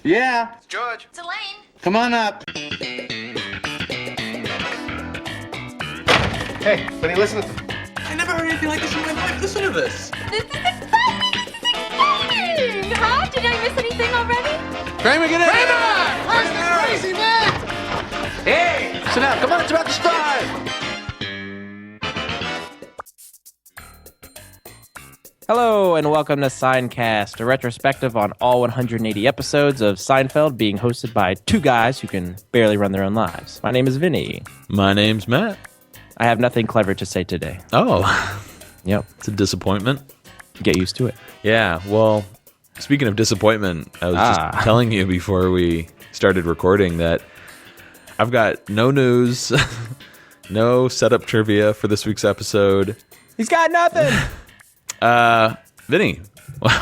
Yeah. It's George. It's Elaine. Come on up. Hey, Vinny, listen to this. I never heard anything like this in my life. Listen to this. This is exciting! This is exciting! Huh? Did I miss anything already? Kramer, get in! Where's the crazy man? Hey! Sit down. Come on, it's about to start. Hello and welcome to Seincast, a retrospective on all 180 episodes of Seinfeld being hosted by two guys who can barely run their own lives. My name is Vinny. My name's Matt. I have nothing clever to say today. Oh, Yep, it's a disappointment. get used to it. Yeah, well, speaking of disappointment, I was just telling you before we started recording that I've got no news, no setup trivia for this week's episode. He's got nothing! Vinny,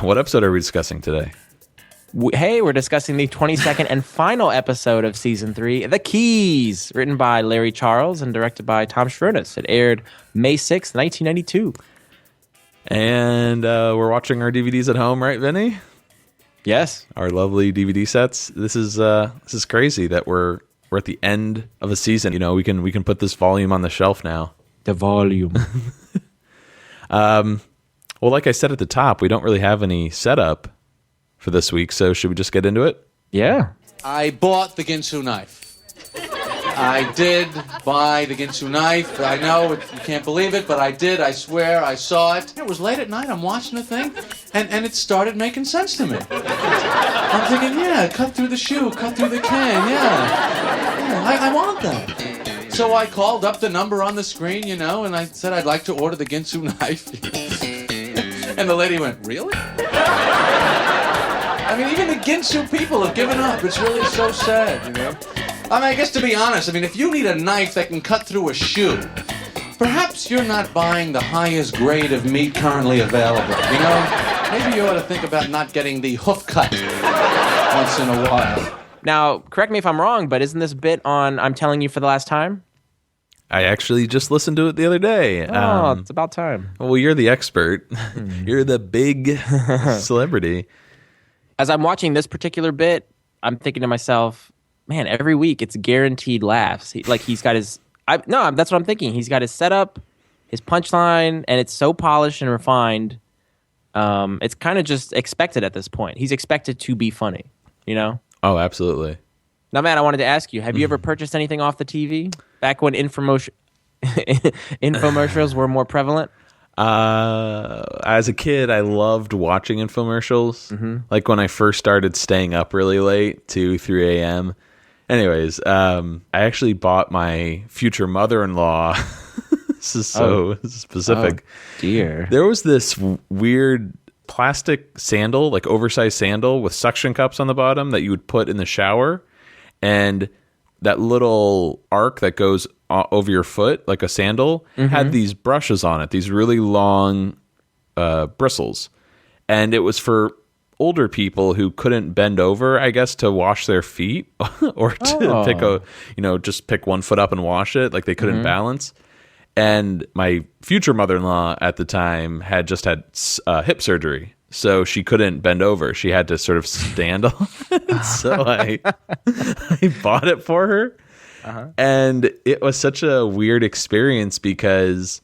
what episode are we discussing today? Hey, we're discussing the 22nd and final episode of Season 3, The Keys, written by Larry Charles and directed by Tom Schronis. It aired May 6th, 1992. And we're watching our DVDs at home, right, Vinny? Yes. Our lovely DVD sets. This is crazy that we're at the end of a season. You know, we can put this volume on the shelf now. The volume. Well, like I said at the top, we don't really have any setup for this week, so should we just get into it? Yeah. I bought the Ginsu knife. I did buy the Ginsu knife. I know you can't believe it, but I did. I swear I saw it. It was late at night. I'm watching the thing, and it started making sense to me. I'm thinking, yeah, cut through the shoe, cut through the can, yeah I want that. So I called up the number on the screen, and I said I'd like to order the Ginsu knife. And the lady went, really? I mean, even the Ginsu people have given up. It's really so sad, I mean, I guess to be honest, if you need a knife that can cut through a shoe, perhaps you're not buying the highest grade of meat currently available, Maybe you ought to think about not getting the hoof cut once in a while. Now, correct me if I'm wrong, but isn't this bit on I'm Telling You for the Last Time? I actually just listened to it the other day. Oh, it's about time. Well, you're the expert. You're the big celebrity. As I'm watching this particular bit, I'm thinking to myself, man, every week it's guaranteed laughs. He's got his... that's what I'm thinking. He's got his setup, his punchline, and it's so polished and refined. It's kind of just expected at this point. He's expected to be funny, Oh, absolutely. Now, Matt, I wanted to ask you, have you ever purchased anything off the TV? Back when infomercials were more prevalent? As a kid, I loved watching infomercials. Mm-hmm. Like when I first started staying up really late, 2, 3 a.m. Anyways, I actually bought my future mother-in-law. This is so specific. Oh, dear. There was this weird plastic sandal, like oversized sandal with suction cups on the bottom that you would put in the shower. And that little arc that goes over your foot, like a sandal, had these brushes on it, these really long bristles. And it was for older people who couldn't bend over, I guess, to wash their feet or to just pick one foot up and wash it. Like they couldn't balance. And my future mother-in-law at the time had just had hip surgery. So she couldn't bend over. She had to sort of stand on it. So I bought it for her. Uh-huh. And it was such a weird experience because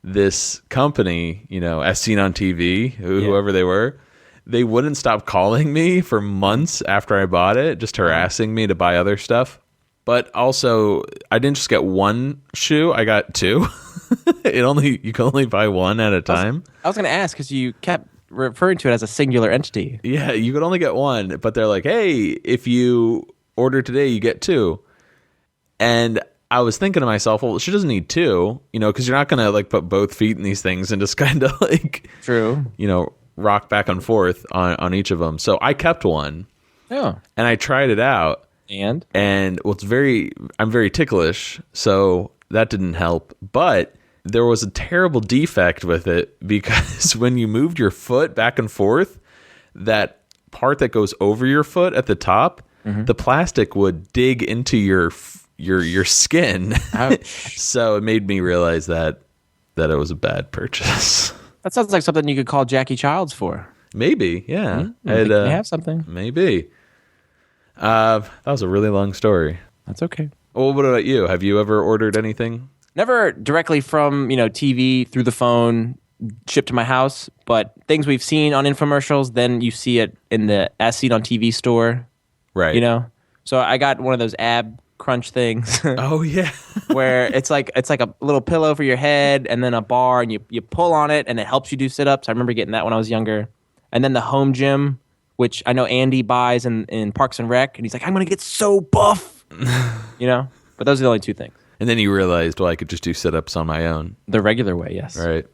this company, as seen on TV, whoever they were, they wouldn't stop calling me for months after I bought it, just harassing me to buy other stuff. But also, I didn't just get one shoe, I got two. You can only buy one at a time. I was going to ask because you kept referring to it as a singular entity. Yeah, you could only get one, but they're like, hey, if you order today, you get two. And I was thinking to myself, well, she doesn't need two, because you're not going to put both feet in these things and just kind of True. Rock back and forth on each of them. So I kept one. Oh. And I tried it out. And well, I'm very ticklish, so that didn't help. But there was a terrible defect with it because when you moved your foot back and forth, that part that goes over your foot at the top, the plastic would dig into your skin. So it made me realize that it was a bad purchase. That sounds like something you could call Jackie Childs for. Maybe, yeah. They have something. Maybe. That was a really long story. That's okay. Well, what about you? Have you ever ordered anything? Never directly from, TV through the phone shipped to my house, but things we've seen on infomercials, then you see it in the as seen on TV store. Right. So I got one of those ab crunch things. Oh, yeah. where it's like a little pillow for your head and then a bar, and you pull on it and it helps you do sit-ups. I remember getting that when I was younger. And then the home gym, which I know Andy buys in Parks and Rec, and he's like, I'm going to get so buff. But those are the only two things. And then you realized, well, I could just do sit-ups on my own. The regular way, yes. Right.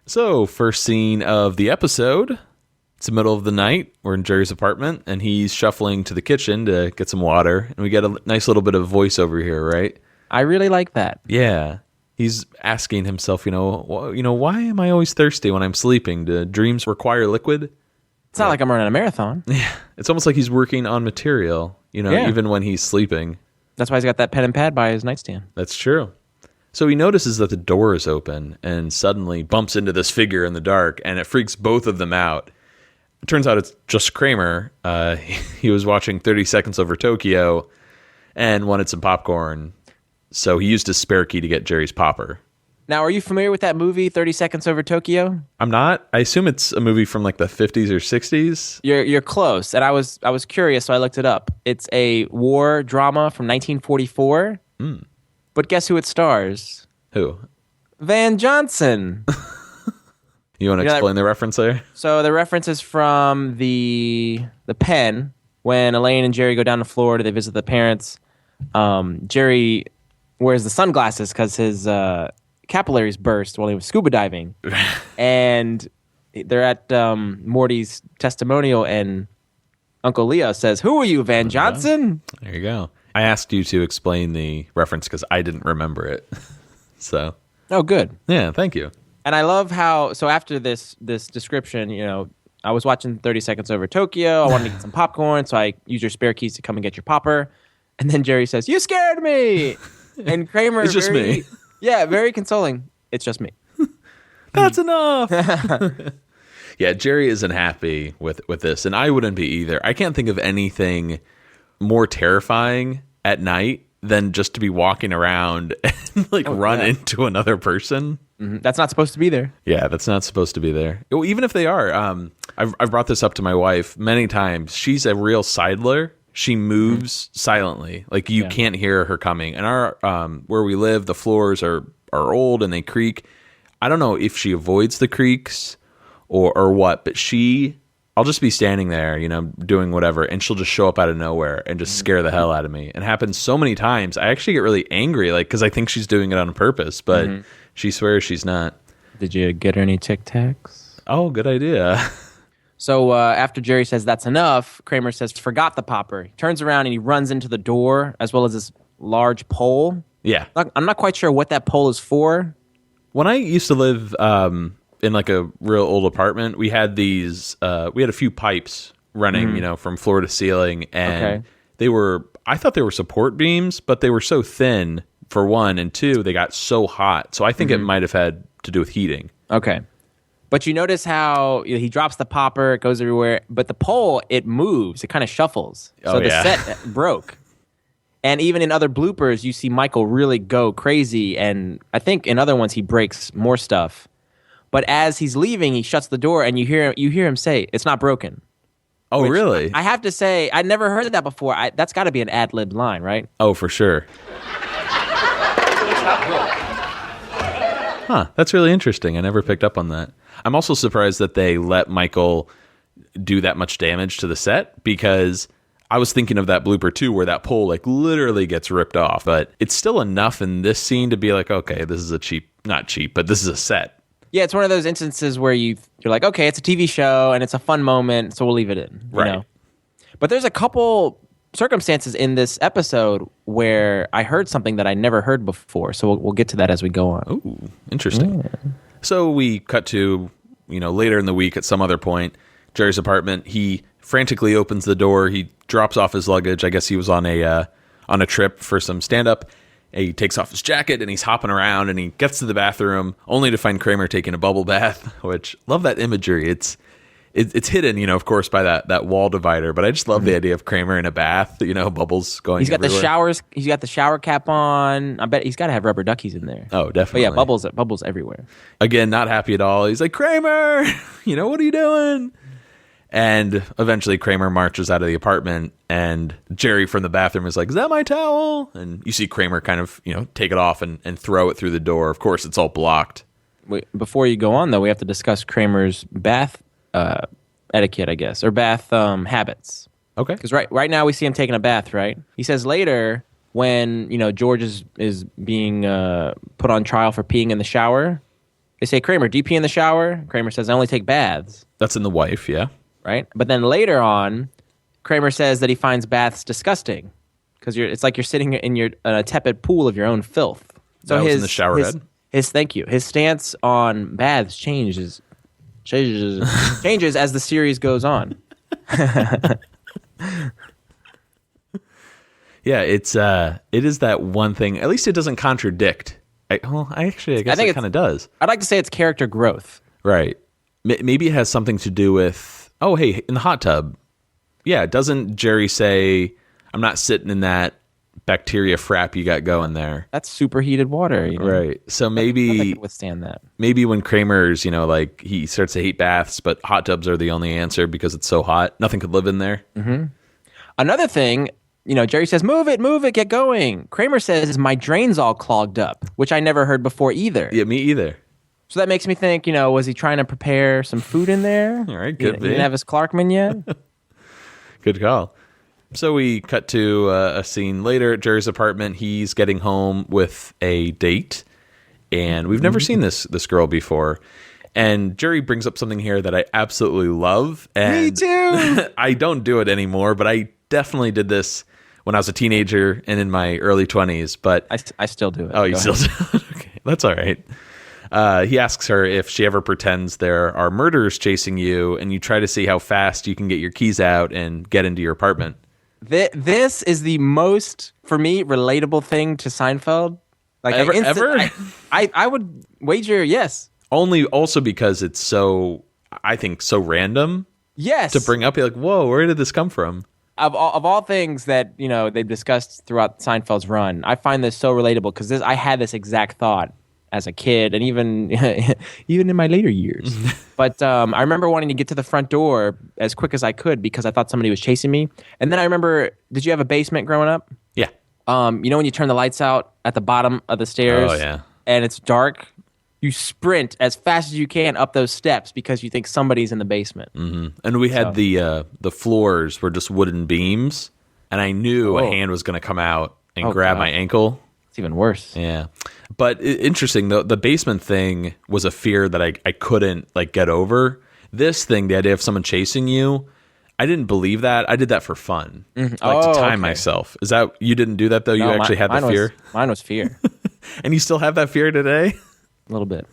So, first scene of the episode. It's the middle of the night. We're in Jerry's apartment, and he's shuffling to the kitchen to get some water. And we get a nice little bit of voiceover here, right? I really like that. Yeah. He's asking himself, why am I always thirsty when I'm sleeping? Do dreams require liquid? It's not like I'm running a marathon. Yeah. It's almost like he's working on material, even when he's sleeping. That's why he's got that pen and pad by his nightstand. That's true. So he notices that the door is open and suddenly bumps into this figure in the dark, and it freaks both of them out. It turns out it's just Kramer. He was watching 30 Seconds Over Tokyo and wanted some popcorn, so he used his spare key to get Jerry's popper. Now, are you familiar with that movie, 30 Seconds Over Tokyo? I'm not. I assume it's a movie from like the 50s or 60s. You're close, and I was curious, so I looked it up. It's a war drama from 1944. But guess who it stars? Who? Van Johnson. You want to explain the reference there? So the reference is from the Pen. When Elaine and Jerry go down to Florida, they visit the parents. Jerry wears the sunglasses because his capillaries burst while he was scuba diving. And they're at Morty's testimonial, and Uncle Leo says, "Who are you, Van Johnson?" There you go. I asked you to explain the reference because I didn't remember it. So. Oh, good. Yeah, thank you. And I love how, so after this description, I was watching 30 Seconds Over Tokyo. I wanted to get some popcorn, so I used your spare keys to come and get your popper. And then Jerry says, "You scared me." And Kramer, it's just me. Yeah, very consoling. It's just me. That's enough. Yeah, Jerry isn't happy with this, and I wouldn't be either. I can't think of anything more terrifying at night than just to be walking around and run into another person. Mm-hmm. That's not supposed to be there. Yeah, that's not supposed to be there. Well, even if they are, I've brought this up to my wife many times. She's a real sidler. She moves silently, like you can't hear her coming. And our where we live, the floors are old and they creak. I don't know if she avoids the creaks or what, but I'll just be standing there, doing whatever, and she'll just show up out of nowhere and just scare the hell out of me. And it happens so many times. I actually get really angry, because I think she's doing it on purpose, but she swears she's not. Did you get her any Tic Tacs? Oh, good idea. So after Jerry says that's enough, Kramer says, "Forgot the popper." He turns around and he runs into the door, as well as this large pole. Yeah. I'm not quite sure what that pole is for. When I used to live in a real old apartment, we had these we had a few pipes running from floor to ceiling, and I thought they were support beams, but they were so thin for one, and two, they got so hot, so I think it might have had to do with heating. Okay, but you notice how he drops the popper, it goes everywhere, but the pole, it moves, it kind of shuffles, so the set broke. And even in other bloopers, you see Michael really go crazy, and I think in other ones he breaks more stuff. But as he's leaving, he shuts the door, and you hear him say, "It's not broken." Oh, really? I have to say, I never heard that before. That's got to be an ad-lib line, right? Oh, for sure. Huh, that's really interesting. I never picked up on that. I'm also surprised that they let Michael do that much damage to the set, because I was thinking of that blooper too, where that pole literally gets ripped off, but it's still enough in this scene to be like, okay, this is not cheap, but this is a set. Yeah, it's one of those instances where you're like, okay, it's a TV show and it's a fun moment, so we'll leave it in. Right. But there's a couple circumstances in this episode where I heard something that I never heard before, so we'll get to that as we go on. Ooh, interesting. Yeah. So we cut to, later in the week at some other point, Jerry's apartment. He frantically opens the door. He drops off his luggage. I guess he was on a trip for some stand-up. He takes off his jacket and he's hopping around, and he gets to the bathroom only to find Kramer taking a bubble bath, which, love that imagery. It's it's hidden, of course, by that wall divider. But I just love the idea of Kramer in a bath, bubbles going. He's got everywhere. the showers. He's got the shower cap on. I bet he's got to have rubber duckies in there. Oh, definitely. But yeah, bubbles everywhere. Again, not happy at all. He's like, Kramer, what are you doing? And eventually Kramer marches out of the apartment, and Jerry from the bathroom is like, is that my towel? And you see Kramer kind of, take it off and throw it through the door. Of course, it's all blocked. Wait, before you go on, though, we have to discuss Kramer's bath etiquette, I guess, or bath habits. Okay. Because right now we see him taking a bath, right? He says later when, George is being put on trial for peeing in the shower, they say, Kramer, do you pee in the shower? Kramer says, I only take baths. That's in The Wife, yeah. Right? But then later on, Kramer says that he finds baths disgusting because it's like you're sitting in a tepid pool of your own filth. So that was in the shower head? Thank you. His stance on baths changes as the series goes on. Yeah, it is that one thing. At least it doesn't contradict. I guess it kind of does. I'd like to say it's character growth. Right. Maybe it has something to do with, oh, hey, in the hot tub. Yeah, doesn't Jerry say, I'm not sitting in that bacteria frap you got going there? That's superheated water. Right. So maybe I can withstand that. Maybe when Kramer's, he starts to hate baths, but hot tubs are the only answer because it's so hot. Nothing could live in there. Mm-hmm. Another thing, Jerry says, move it, get going. Kramer says, my drain's all clogged up, which I never heard before either. Yeah, me either. So that makes me think, was he trying to prepare some food in there? All right, He didn't have his Clarkman yet? Good call. So we cut to a scene later at Jerry's apartment. He's getting home with a date, and we've never seen this girl before. And Jerry brings up something here that I absolutely love. And me too! I don't do it anymore, but I definitely did this when I was a teenager and in my early 20s. But I still do it. Oh, you still do it? Okay, that's all right. He asks her if she ever pretends there are murderers chasing you, and you try to see how fast you can get your keys out and get into your apartment. This is the most, for me, relatable thing to Seinfeld. Like Ever? I would wager yes. Only also because it's so, I think, so random. Yes. To bring up, you're like, whoa, where did this come from? Of all things that, they've discussed throughout Seinfeld's run, I find this so relatable because I had this exact thought as a kid and even in my later years. But I remember wanting to get to the front door as quick as I could because I thought somebody was chasing me. And then I remember, did you have a basement growing up? Yeah. When you turn the lights out at the bottom of the stairs and it's dark, you sprint as fast as you can up those steps because you think somebody's in the basement. Mm-hmm. And we had the floors were just wooden beams, and I knew a hand was going to come out and grab my ankle. It's even worse. Yeah. But interesting, the basement thing was a fear that I couldn't get over. This thing, the idea of someone chasing you, I didn't believe that. I did that for fun, to time myself. Is that, you didn't do that though? You actually had the fear? Mine was fear. And you still have that fear today? A little bit.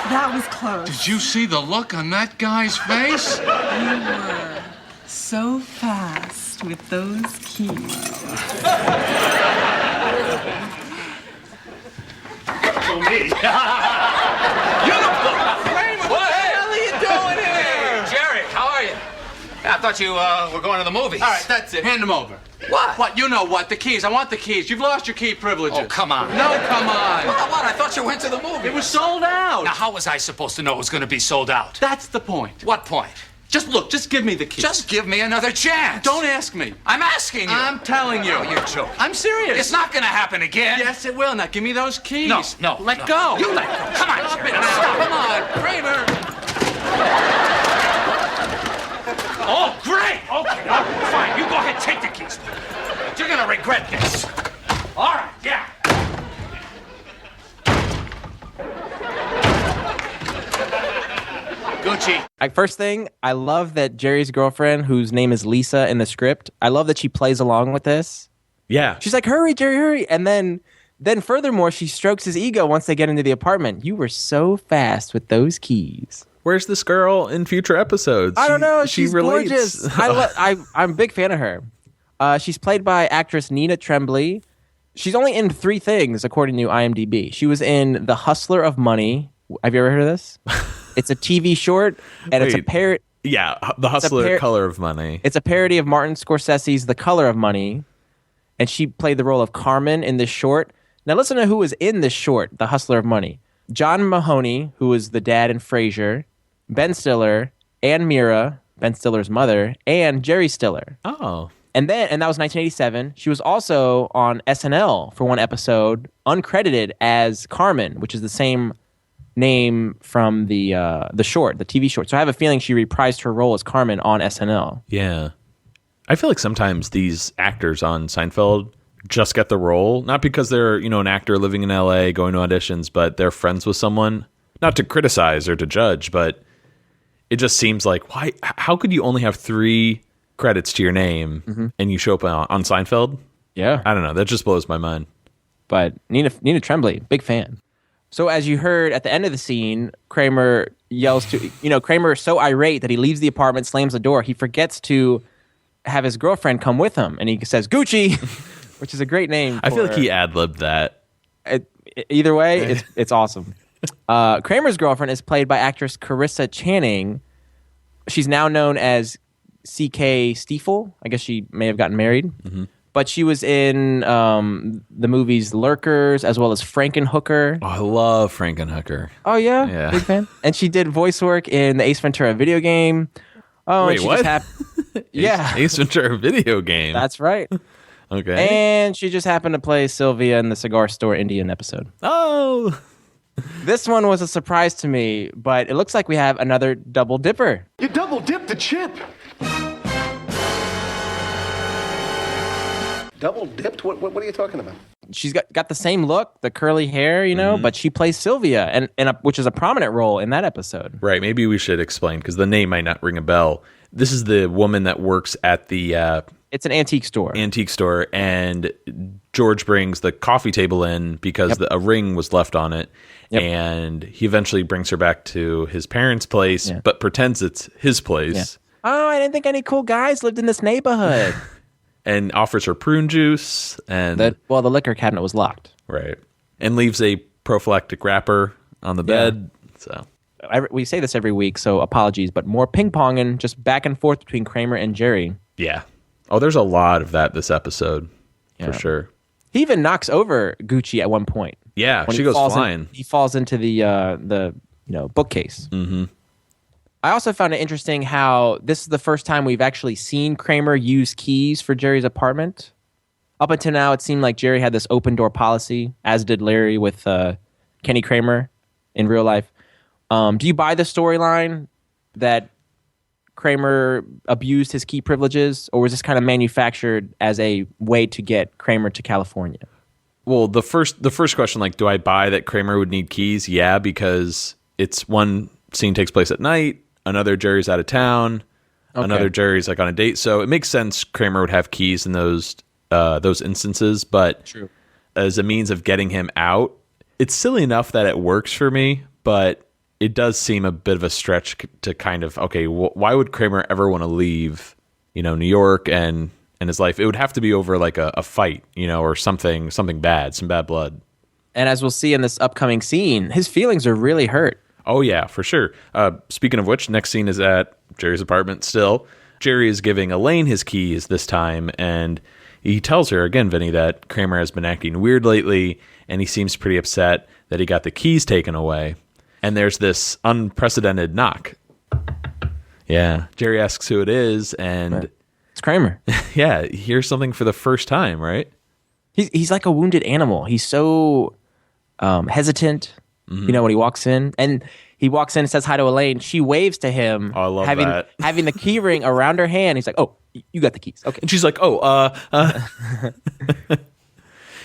That was close. Did you see the look on that guy's face? You were so fast with those keys. What the hell are you doing here? Jerry, how are you? I thought you were going to the movies. All right, that's it. Hand them over. What? What? You know what? The keys. I want the keys. You've lost your key privileges. Oh, come on. No, come on. What? I thought you went to the movie. It was sold out. Now, how was I supposed to know it was going to be sold out? That's the point. What point? Just look. Just give me the keys. Just give me another chance. Don't ask me. I'm asking you. I'm telling you. Oh, you're joking. I'm serious. It's not going to happen again. Yes, it will. Now, give me those keys. No. Let go. You let go. Come on, Jerry. Stop. Come on, Kramer. Oh, great. Okay, fine. You go ahead. Take the keys. You're going to regret this. All right, yeah. Gucci. First thing, I love that Jerry's girlfriend, whose name is Lisa in the script, I love that she plays along with this. Yeah. She's like, hurry, Jerry, hurry. And then furthermore, she strokes his ego once they get into the apartment. You were so fast with those keys. Where's this girl in future episodes? I don't know. She She's relates. gorgeous. I'm a big fan of her. She's played by actress Nina Tremblay. She's only in 3 things, according to IMDb. She was in The Hustler of Money. Have you ever heard of this? It's a TV short, and it's a Wait. parody. Yeah, The Hustler, Color of Money. It's a parody of Martin Scorsese's The Color of Money, and she played the role of Carmen in this short. Now listen to who was in this short, The Hustler of Money. John Mahoney, who was the dad in Frasier, Ben Stiller, Ann Mira, Ben Stiller's mother, and Jerry Stiller. Oh. And that was 1987. She was also on SNL for one episode, uncredited as Carmen, which is the same name from the short, the TV short. So I have a feeling she reprised her role as Carmen on SNL. Yeah. I feel like sometimes these actors on Seinfeld just get the role, not because they're, an actor living in LA going to auditions, but they're friends with someone, not to criticize or to judge, but it just seems like, how could you only have 3 credits to your name and you show up on Seinfeld? Yeah. I don't know. That just blows my mind. But Nina Tremblay, big fan. So as you heard at the end of the scene, Kramer yells to, Kramer is so irate that he leaves the apartment, slams the door. He forgets to have his girlfriend come with him, and he says, Gucci, which is a great name. I feel like he ad-libbed that. Either way, it's awesome. Kramer's girlfriend is played by actress Carissa Channing. She's now known as C.K. Stiefel. I guess she may have gotten married. Mm-hmm. But she was in the movies Lurkers as well as Frankenhooker. Oh, I love Frankenhooker. Oh, yeah? Yeah. Big fan. And she did voice work in the Ace Ventura video game. Oh, Wait, what? Yeah. Ace Ventura video game. That's right. Okay. And she just happened to play Sylvia in the Cigar Store Indian episode. Oh. This one was a surprise to me, but it looks like we have another double dipper. You double dipped the chip. Double dipped? What are you talking about? She's got the same look, the curly hair, but she plays Sylvia, and which is a prominent role in that episode. Right. Maybe we should explain, because the name might not ring a bell. This is the woman that works at the... it's an antique store. And George brings the coffee table in because a ring was left on it. Yep. And he eventually brings her back to his parents' place, but pretends it's his place. Yeah. Oh, I didn't think any cool guys lived in this neighborhood. And offers her prune juice. And the liquor cabinet was locked. Right. And leaves a prophylactic wrapper on the bed. So we say this every week, so apologies, but more ping-ponging just back and forth between Kramer and Jerry. Yeah. Oh, there's a lot of that this episode, for sure. He even knocks over Gucci at one point. Yeah, she goes flying. He falls into the bookcase. Mm-hmm. I also found it interesting how this is the first time we've actually seen Kramer use keys for Jerry's apartment. Up until now, it seemed like Jerry had this open door policy, as did Larry with Kenny Kramer in real life. Do you buy the storyline that Kramer abused his key privileges, or was this kind of manufactured as a way to get Kramer to California? Well, the first question, like, do I buy that Kramer would need keys? Yeah, because it's one scene takes place at night, another Jerry's out of town, another Jerry's like on a date, so it makes sense Kramer would have keys in those instances. But as a means of getting him out, it's silly enough that it works for me, but it does seem a bit of a stretch to kind of, why would Kramer ever want to leave, New York and his life? It would have to be over like a fight, or something bad, some bad blood. And as we'll see in this upcoming scene, his feelings are really hurt. Oh, yeah, for sure. Speaking of which, next scene is at Jerry's apartment still. Jerry is giving Elaine his keys this time, and he tells her, again, Vinny, that Kramer has been acting weird lately, and he seems pretty upset that he got the keys taken away. And there's this unprecedented knock. Yeah. Jerry asks who it is, and... It's Kramer. Yeah, he hears something for the first time, right? He's like a wounded animal. He's so hesitant, when he walks in. And he walks in and says hi to Elaine. She waves to him. Oh, I love that. Having the key ring around her hand. He's like, oh, you got the keys. Okay. And she's like,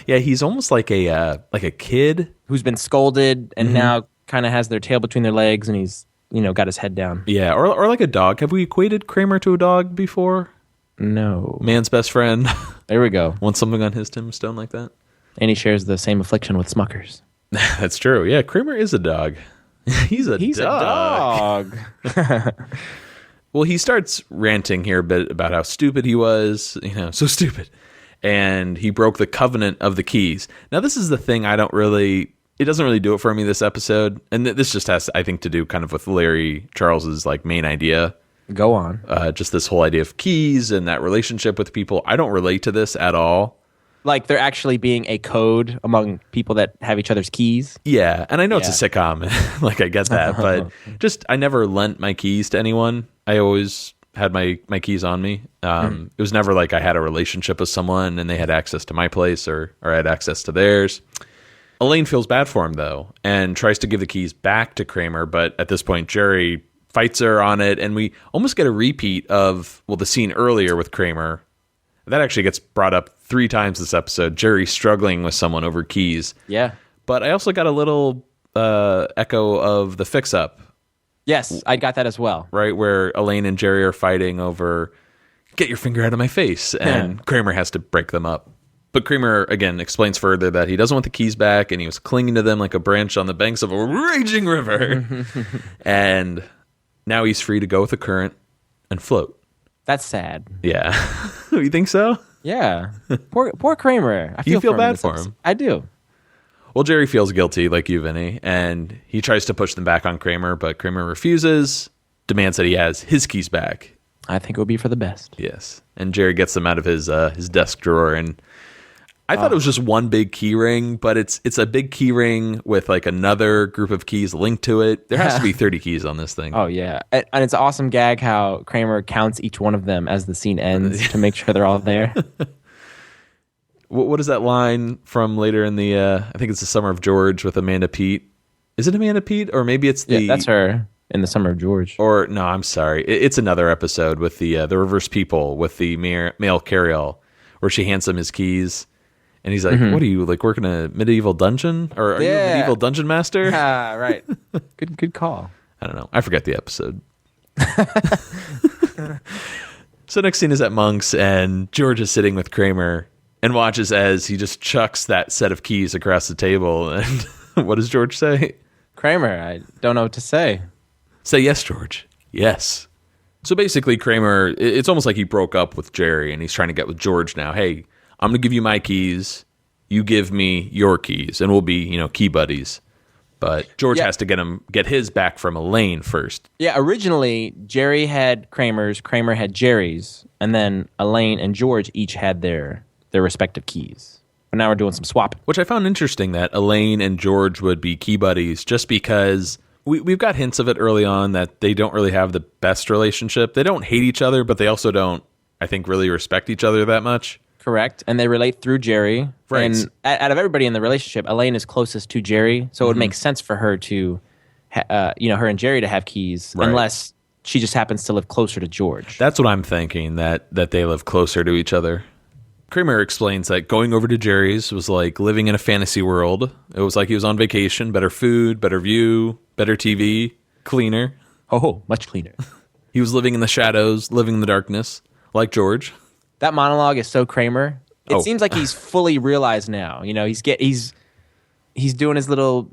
Yeah, he's almost like a kid. Who's been scolded and now kind of has their tail between their legs, and he's, got his head down. Yeah, or like a dog. Have we equated Kramer to a dog before? No. Man's best friend. There we go. Want something on his tombstone like that? And he shares the same affliction with Smuckers. That's true. Yeah, Kramer is a dog. He's a dog. Well, he starts ranting here a bit about how stupid he was, so stupid. And he broke the covenant of the keys. Now, this is the thing I don't really it doesn't really do it for me this episode. And this just has, I think, to do kind of with Larry Charles's like main idea. Go on. Just this whole idea of keys and that relationship with people. I don't relate to this at all. Like there actually being a code among people that have each other's keys. Yeah, and I know it's a sitcom. Like, I get that. But just, I never lent my keys to anyone. I always had my keys on me. It was never like I had a relationship with someone and they had access to my place or I had access to theirs. Elaine feels bad for him, though, and tries to give the keys back to Kramer. But at this point, Jerry fights her on it. And we almost get a repeat of, well, the scene earlier with Kramer. That actually gets brought up 3 times this episode. Jerry struggling with someone over keys. Yeah. But I also got a little echo of the fix-up. Yes, I got that as well. Right, where Elaine and Jerry are fighting over, get your finger out of my face, and Kramer has to break them up. But Kramer, again, explains further that he doesn't want the keys back, and he was clinging to them like a branch on the banks of a raging river. And now he's free to go with the current and float. That's sad. Yeah. You think so? Yeah. Poor Kramer. You feel bad for him. I do. Well, Jerry feels guilty, like you, Vinny, and he tries to push them back on Kramer, but Kramer refuses, demands that he has his keys back. I think it would be for the best. Yes. And Jerry gets them out of his desk drawer, and I thought it was just one big key ring, but it's a big key ring with like another group of keys linked to it. There has to be 30 keys on this thing. Oh, yeah. And it's an awesome gag how Kramer counts each one of them as the scene ends to make sure they're all there. What is that line from later in the, I think it's The Summer of George with Amanda Peet. Is it Amanda Peet? Or maybe it's the... Yeah, that's her in The Summer of George. Or, no, I'm sorry. It's another episode with the Reverse People with the male carryall where she hands him his keys. And he's like, what are you, like working a medieval dungeon? Or are you a medieval dungeon master? Right. Good call. I don't know. I forget the episode. So next scene is at Monk's, and George is sitting with Kramer and watches as he just chucks that set of keys across the table. And what does George say? Kramer, I don't know what to say. Say yes, George. Yes. So basically, Kramer, it's almost like he broke up with Jerry, and he's trying to get with George now. Hey, I'm going to give you my keys. You give me your keys, and we'll be, key buddies. But George has to get his back from Elaine first. Yeah, originally, Jerry had Kramer's, Kramer had Jerry's, and then Elaine and George each had their respective keys. But now we're doing some swapping. Which I found interesting that Elaine and George would be key buddies just because we've got hints of it early on that they don't really have the best relationship. They don't hate each other, but they also don't, I think, really respect each other that much. Correct. And they relate through Jerry. Right. And out of everybody in the relationship, Elaine is closest to Jerry. So it would make sense for her to, her and Jerry to have keys, unless she just happens to live closer to George. That's what I'm thinking, that they live closer to each other. Kramer explains that going over to Jerry's was like living in a fantasy world. It was like he was on vacation, better food, better view, better TV, cleaner. Oh, much cleaner. He was living in the shadows, living in the darkness, like George. That monologue is so Kramer. It seems like he's fully realized now. He's doing his little,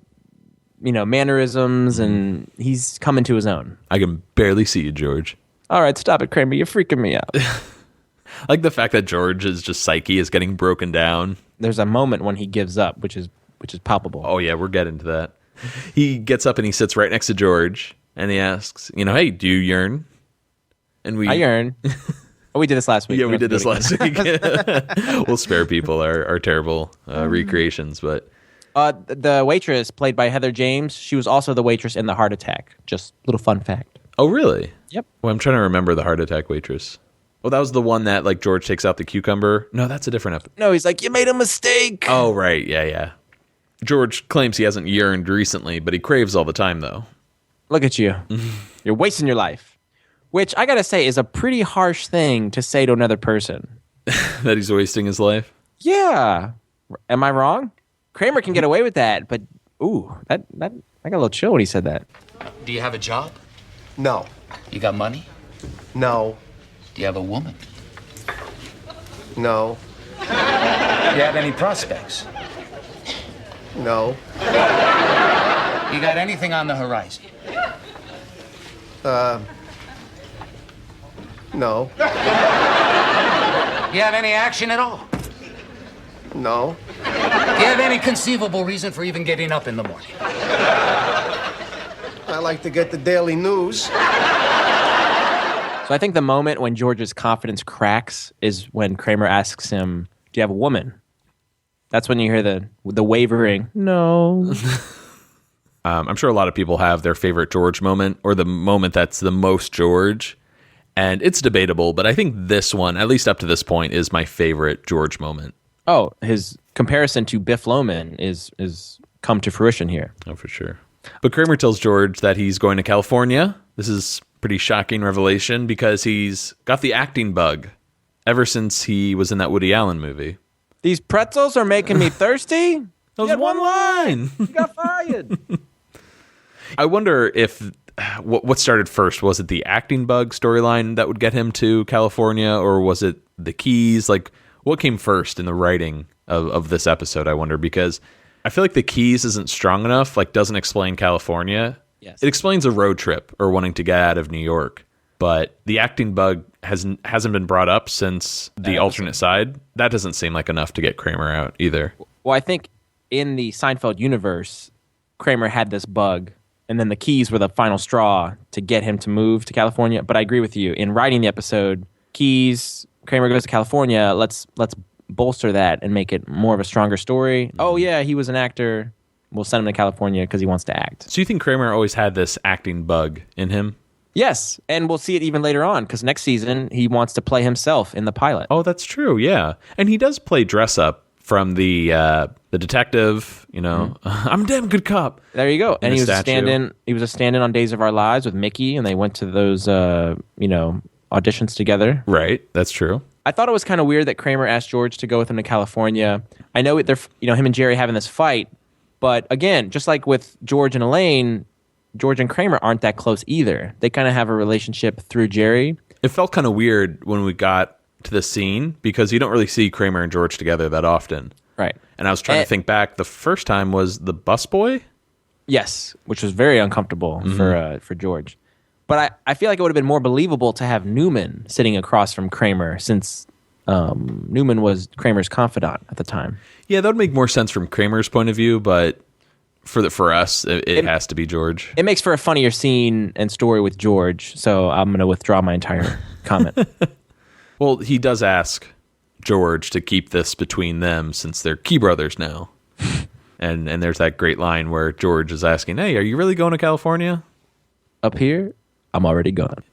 mannerisms, and he's coming to his own. I can barely see you, George. All right, stop it, Kramer. You're freaking me out. Like the fact that George's psyche is getting broken down. There's a moment when he gives up, which is palpable. Oh yeah, we're getting to that. He gets up and he sits right next to George, and he asks, hey, do you yearn? And I yearn. Oh, we did this last week. Yeah, we did this last week. We'll spare people our terrible recreations, but the waitress played by Heather James, she was also the waitress in The Heart Attack. Just a little fun fact. Oh, really? Yep. Well, I'm trying to remember The Heart Attack waitress. Well, that was the one that like George takes out the cucumber. No, that's a different episode. No, he's like, you made a mistake. Oh, right. Yeah. George claims he hasn't yearned recently, but he craves all the time, though. Look at you. You're wasting your life. Which, I gotta say, is a pretty harsh thing to say to another person. That he's wasting his life? Yeah. Am I wrong? Kramer can get away with that, but, I got a little chill when he said that. Do you have a job? No. You got money? No. Do you have a woman? No. Do you have any prospects? No. You got anything on the horizon? No. You have any action at all? No. Do you have any conceivable reason for even getting up in the morning? I like to get the daily news. So I think the moment when George's confidence cracks is when Kramer asks him, "Do you have a woman?" That's when you hear the wavering, "No." I'm sure a lot of people have their favorite George moment or the moment that's the most George. And it's debatable, but I think this one, at least up to this point, is my favorite George moment. Oh, his comparison to Biff Loman is come to fruition here. Oh, for sure. But Kramer tells George that he's going to California. This is pretty shocking revelation because he's got the acting bug ever since he was in that Woody Allen movie. These pretzels are making me thirsty. That was one line. You got fired. I wonder if what started first. Was it the acting bug storyline that would get him to California, or was it the keys? Like, what came first in the writing of this episode, I wonder, because I feel like the keys isn't strong enough, like doesn't explain California. Yes. It explains a road trip or wanting to get out of New York. But the acting bug hasn't been brought up since the alternate side. That doesn't seem like enough to get Kramer out either. Well, I think in the Seinfeld universe, Kramer had this bug, and then the keys were the final straw to get him to move to California. But I agree with you. In writing the episode, keys, Kramer goes to California, let's bolster that and make it more of a stronger story. Oh, yeah, he was an actor. We'll send him to California because he wants to act. So you think Kramer always had this acting bug in him? Yes, and we'll see it even later on because next season he wants to play himself in the pilot. Oh, that's true, yeah. And he does play dress up from the detective, you know. I'm a damn good cop. There you go. And the he was a statue. stand-in. He was a stand-in on Days of Our Lives with Mickey, and they went to those auditions together. Right, that's true. I thought it was kind of weird that Kramer asked George to go with him to California. I know they're, him and Jerry having this fight, but again, just like with George and Elaine, George and Kramer aren't that close either. They kind of have a relationship through Jerry. It felt kind of weird when we got to the scene because you don't really see Kramer and George together that often. Right. And I was trying to think back. The first time was the busboy? Yes, which was very uncomfortable for George. But I feel like it would have been more believable to have Newman sitting across from Kramer since Newman was Kramer's confidant at the time. Yeah, that would make more sense from Kramer's point of view, but for us, it has to be George. It makes for a funnier scene and story with George, so I'm going to withdraw my entire comment. Well, he does ask George to keep this between them since they're key brothers now. and there's that great line where George is asking, "Hey, are you really going to California?" Up here, I'm already gone.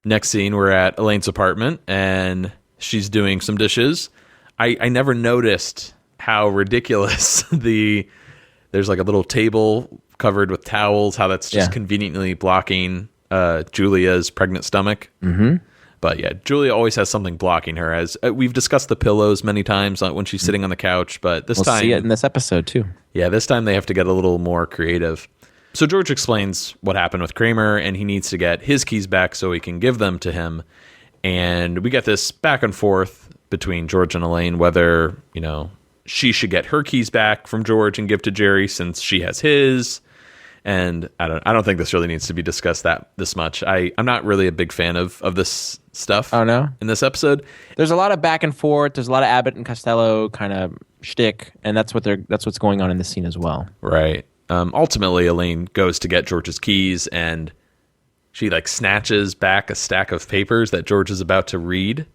Next scene, we're at Elaine's apartment, and she's doing some dishes. I never noticed how ridiculous there's like a little table covered with towels, how that's just conveniently blocking Julia's pregnant stomach. Mm-hmm. But yeah, Julia always has something blocking her. As we've discussed the pillows many times when she's sitting on the couch, but this time... We'll see it in this episode, too. Yeah, this time they have to get a little more creative. So George explains what happened with Kramer, and he needs to get his keys back so he can give them to him. And we get this back and forth between George and Elaine, whether, she should get her keys back from George and give to Jerry since she has his. And I don't think this really needs to be discussed this much. I'm not really a big fan of this stuff. Oh, no? In this episode. There's a lot of back and forth. There's a lot of Abbott and Costello kind of shtick, and that's what's going on in this scene as well. Right. Ultimately, Elaine goes to get George's keys, and she snatches back a stack of papers that George is about to read.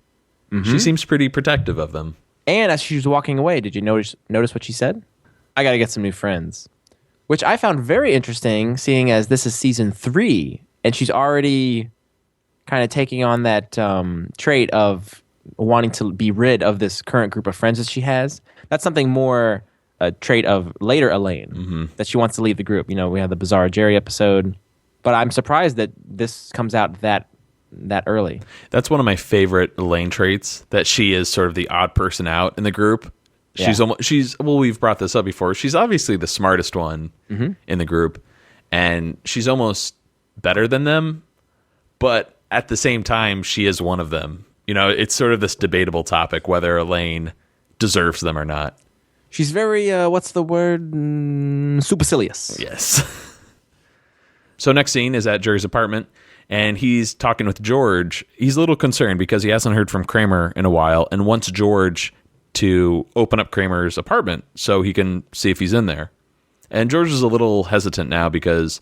Mm-hmm. She seems pretty protective of them. And as she was walking away, did you notice what she said? I got to get some new friends. Which I found very interesting, seeing as this is season 3, and she's already kind of taking on that trait of wanting to be rid of this current group of friends that she has. That's something more a trait of later Elaine, that she wants to leave the group. We have the Bizarre Jerry episode, but I'm surprised that this comes out that early. That's one of my favorite Elaine traits, that she is sort of the odd person out in the group. We've brought this up before. She's obviously the smartest one in the group, and she's almost better than them, but at the same time, she is one of them. It's sort of this debatable topic whether Elaine deserves them or not. She's very, what's the word? Supercilious. Yes. So next scene is at Jerry's apartment, and he's talking with George. He's a little concerned because he hasn't heard from Kramer in a while, and wants George to open up Kramer's apartment so he can see if he's in there. And George is a little hesitant now because,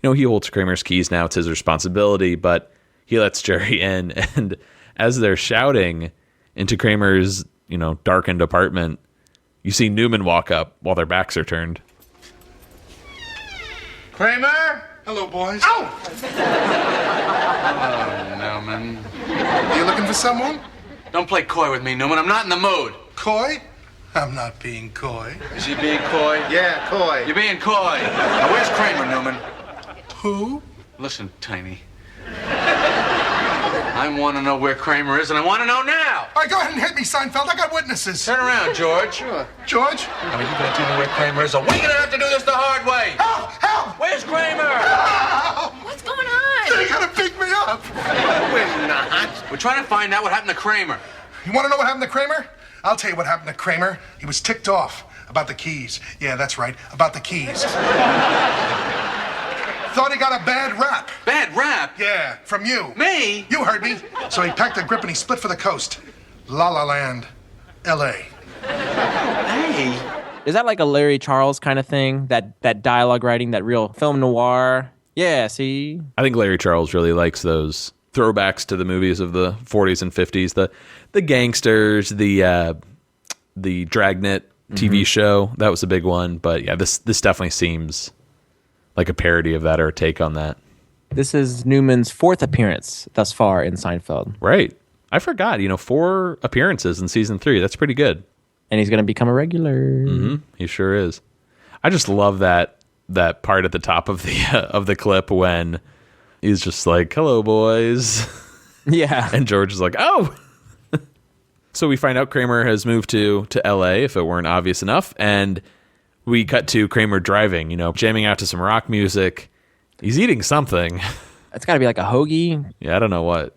he holds Kramer's keys now. It's his responsibility, but he lets Jerry in. And as they're shouting into Kramer's, darkened apartment, you see Newman walk up while their backs are turned. Kramer? Hello, boys. Oh, Newman. You looking for someone? Don't play coy with me, Newman. I'm not in the mood. Coy? I'm not being coy. Is he being coy? Yeah, coy. You're being coy. Now, where's Kramer, Newman? Who? Listen, Tiny. I want to know where Kramer is, and I want to know now. All right, go ahead and hit me, Seinfeld. I got witnesses. Turn around, George. Sure. George? Are you going to tell me where Kramer is, or we're going to have to do this the hard way? Help! Help! Where's Kramer? Help! What's going on? They gotta pick me up. We're not. We're trying to find out what happened to Kramer. You want to know what happened to Kramer? I'll tell you what happened to Kramer. He was ticked off about the keys. Yeah, that's right, about the keys. Thought he got a bad rap. Bad rap? Yeah, from you. Me? You heard me. So he packed a grip and he split for the coast. La La Land, L.A. Hey. Is that like a Larry Charles kind of thing? That dialogue writing, that real film noir? Yeah, see? I think Larry Charles really likes those throwbacks to the movies of the 40s and 50s. The gangsters, the Dragnet TV show. That was a big one. But yeah, this definitely seems like a parody of that or a take on that. This is Newman's 4th appearance thus far in Seinfeld. Right. I forgot, 4 appearances in season 3. That's pretty good. And he's going to become a regular. Mm-hmm. He sure is. I just love that part at the top of the clip when he's just like, "Hello, boys." Yeah. And George is like, "Oh." So we find out Kramer has moved to L.A., if it weren't obvious enough, and we cut to Kramer driving, jamming out to some rock music. He's eating something. It's got to be like a hoagie. Yeah, I don't know what.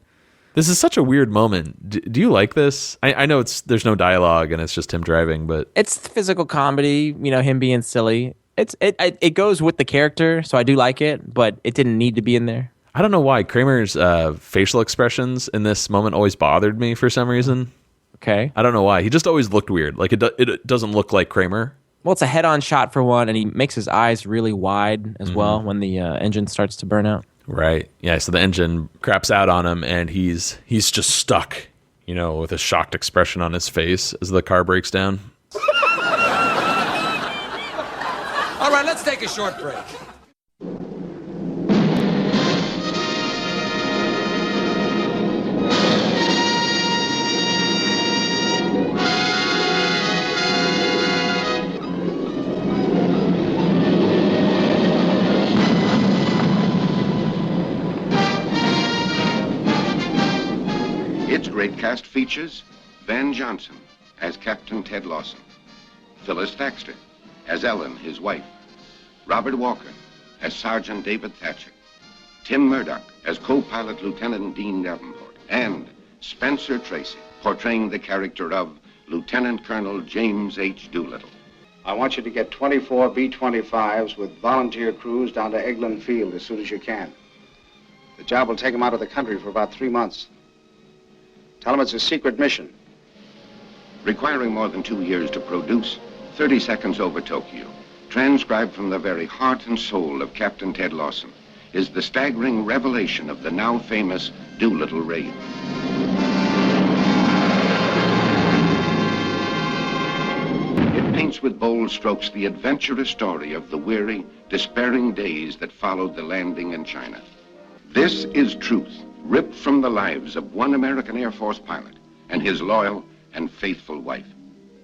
This is such a weird moment. Do you like this? I know there's no dialogue and it's just him driving, but It's physical comedy, him being silly. It goes with the character, so I do like it, but it didn't need to be in there. I don't know why. Kramer's facial expressions in this moment always bothered me for some reason. Okay. I don't know why. He just always looked weird. Like it doesn't look like Kramer. Well, it's a head-on shot for one, and he makes his eyes really wide as well when the engine starts to burn out. Right. Yeah, so the engine craps out on him, and he's just stuck, with a shocked expression on his face as the car breaks down. All right, let's take a short break. Its great cast features Van Johnson as Captain Ted Lawson, Phyllis Thaxter as Ellen, his wife, Robert Walker as Sergeant David Thatcher, Tim Murdoch as co-pilot Lieutenant Dean Davenport, and Spencer Tracy portraying the character of Lieutenant Colonel James H. Doolittle. I want you to get 24 B-25s with volunteer crews down to Eglin Field as soon as you can. The job will take them out of the country for about 3 months. Tell them it's a secret mission. Requiring more than 2 years to produce, 30 Seconds Over Tokyo, transcribed from the very heart and soul of Captain Ted Lawson, is the staggering revelation of the now famous Doolittle raid. It paints with bold strokes the adventurous story of the weary, despairing days that followed the landing in China. This is truth, ripped from the lives of one American Air Force pilot and his loyal and faithful wife.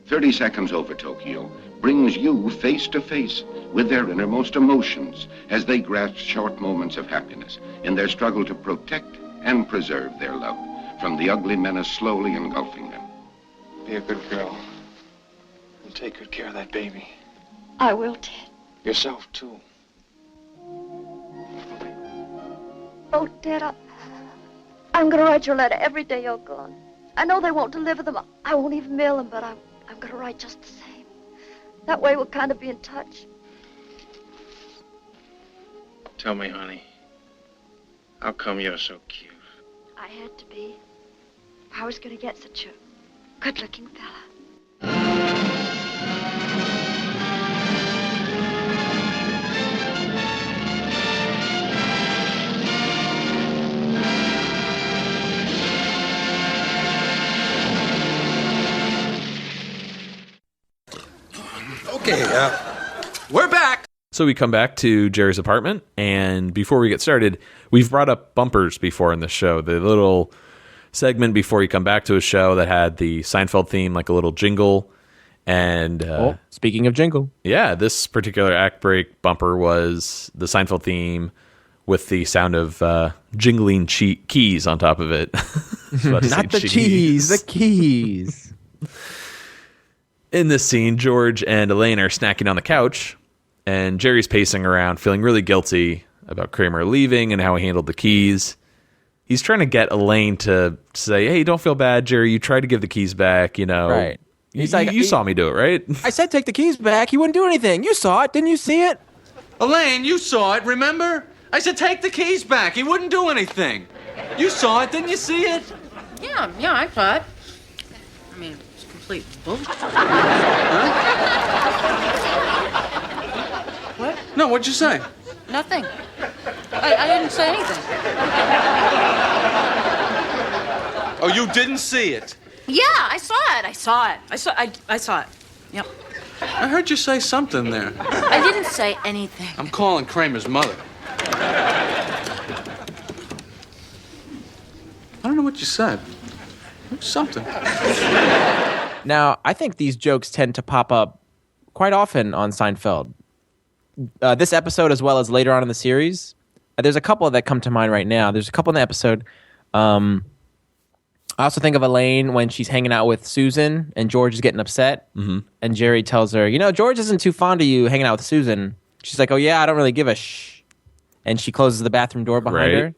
30 Seconds Over Tokyo brings you face to face with their innermost emotions as they grasp short moments of happiness in their struggle to protect and preserve their love from the ugly menace slowly engulfing them. Be a good girl. And take good care of that baby. I will, Ted. Yourself, too. Oh, Ted, I'm going to write your letter every day you're gone. I know they won't deliver them. I won't even mail them, but I'm going to write just the same. That way we'll kind of be in touch. Tell me, honey, how come you're so cute? I had to be. I was going to get such a good-looking fella. Okay, we're back. So we come back to Jerry's apartment, and before we get started, we've brought up bumpers before in the show. The little segment before you come back to a show that had the Seinfeld theme, like a little jingle. And speaking of jingle, yeah, this particular act break bumper was the Seinfeld theme with the sound of jingling keys on top of it. Not the cheese, the keys. In this scene, George and Elaine are snacking on the couch, and Jerry's pacing around, feeling really guilty about Kramer leaving and how he handled the keys. He's trying to get Elaine to say, hey, don't feel bad, Jerry. You tried to give the keys back, you know. Right. He's like, you saw me do it, right? I said take the keys back. He wouldn't do anything. You saw it. Didn't you see it? Elaine, you saw it, remember? I said take the keys back. He wouldn't do anything. You saw it, didn't you see it? Yeah, I saw it. I mean, it's complete bullshit. Huh? What? No, what'd you say? Nothing. I didn't say anything. Oh, you didn't see it? Yeah, I saw it. I saw it. Yep. I heard you say something there. I didn't say anything. I'm calling Kramer's mother. I don't know what you said. Something. Now, I think these jokes tend to pop up quite often on Seinfeld. This episode, as well as later on in the series, there's a couple that come to mind right now. There's a couple in the episode. I also think of Elaine when she's hanging out with Susan and George is getting upset. Mm-hmm. And Jerry tells her, you know, George isn't too fond of you hanging out with Susan. She's like, oh, yeah, I don't really give a shh. And she closes the bathroom door behind her.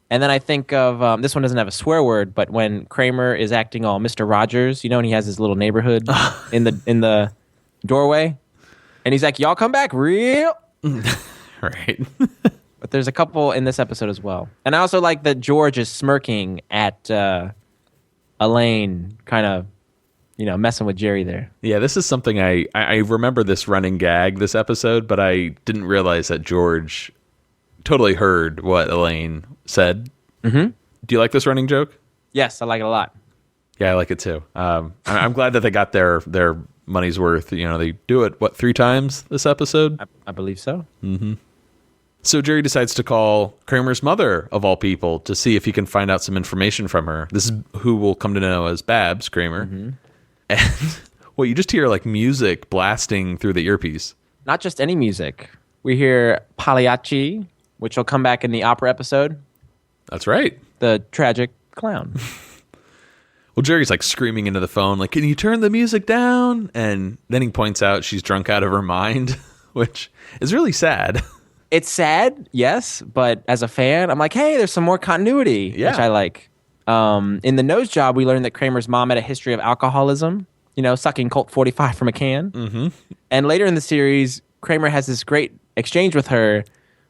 And then I think of, this one doesn't have a swear word, but when Kramer is acting all Mr. Rogers, you know, and he has his little neighborhood in the doorway. And he's like, y'all come back real. Right. But there's a couple in this episode as well. And I also like that George is smirking at Elaine, kind of, you know, messing with Jerry there. Yeah, this is something I remember this running gag this episode, but I didn't realize that George totally heard what Elaine said. Mm-hmm. Do you like this running joke? Yes, I like it a lot. Yeah, I like it too. I'm glad that they got their money's worth. You know, they do it, 3 times this episode? I believe so. Mm-hmm. So Jerry decides to call Kramer's mother, of all people, to see if he can find out some information from her. This is who we'll come to know as Babs Kramer. Mm-hmm. And, well, you just hear, like, music blasting through the earpiece. Not just any music. We hear Pagliacci, which will come back in the opera episode. That's right. The tragic clown. Well, Jerry's like screaming into the phone, like, can you turn the music down? And then he points out she's drunk out of her mind, which is really sad. It's sad, yes, but as a fan, I'm like, hey, there's some more continuity, which I like. In the nose job, we learned that Kramer's mom had a history of alcoholism, you know, sucking Colt 45 from a can. Mm-hmm. And later in the series, Kramer has this great exchange with her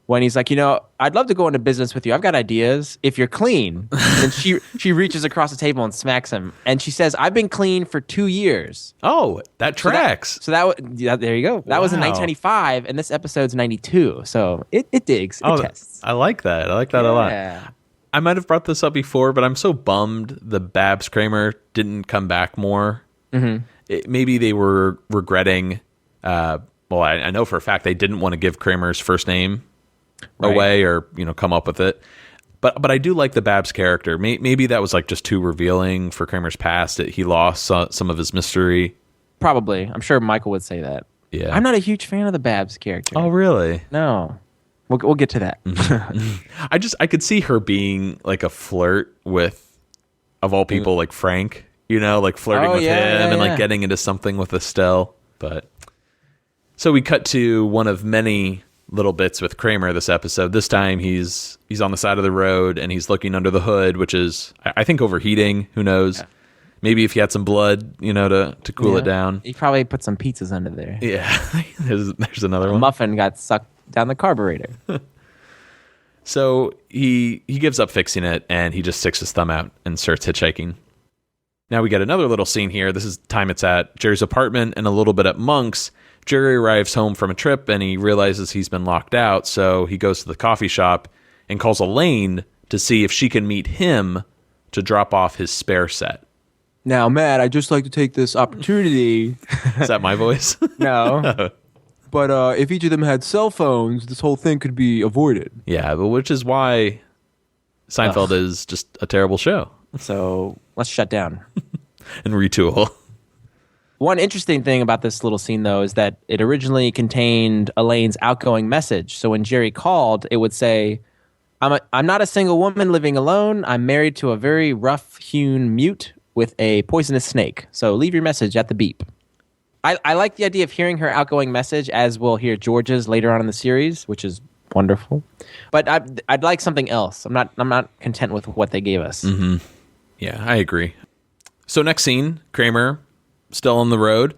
when he's like, you know, I'd love to go into business with you. I've got ideas. If you're clean. And she reaches across the table and smacks him. And she says, I've been clean for 2 years. Oh, that tracks. There you go. That was in 1995, and this episode's 92. So it digs. It tests. I like that. I like that a lot. I might have brought this up before, but I'm so bummed the Babs Kramer didn't come back more. Mm-hmm. Maybe they were regretting. Well, I know for a fact they didn't want to give Kramer's first name away or, you know, come up with it. But I do like the Babs character. Maybe that was like just too revealing for Kramer's past. He lost some of his mystery. Probably. I'm sure Michael would say that. Yeah. I'm not a huge fan of the Babs character. Oh, really? No. We'll get to that. I could see her being like a flirt with, of all people, like Frank, you know, like flirting with him and like getting into something with Estelle. But so we cut to one of many little bits with Kramer this episode. This time he's on the side of the road and he's looking under the hood, which is, I think, overheating. Who knows? Yeah. Maybe if he had some blood, you know, to cool it down. He probably put some pizzas under there. Yeah. there's another one. Muffin got sucked down the carburetor. So he gives up fixing it and he just sticks his thumb out and starts hitchhiking. Now we get another little scene here. This is time it's at Jerry's apartment and a little bit at Monk's. Jerry arrives home from a trip and he realizes he's been locked out, so he goes to the coffee shop and calls Elaine to see if she can meet him to drop off his spare set. Now, Matt, I'd just like to take this opportunity. Is that my voice? No. But if each of them had cell phones, this whole thing could be avoided. Yeah, but which is why Seinfeld is just a terrible show. So let's shut down. And retool. One interesting thing about this little scene, though, is that it originally contained Elaine's outgoing message. So when Jerry called, it would say, I'm not a single woman living alone. I'm married to a very rough-hewn mute with a poisonous snake. So leave your message at the beep. I like the idea of hearing her outgoing message, as we'll hear George's later on in the series, which is wonderful. But I'd like something else. I'm not content with what they gave us. Mm-hmm. Yeah, I agree. So next scene, Kramer still on the road.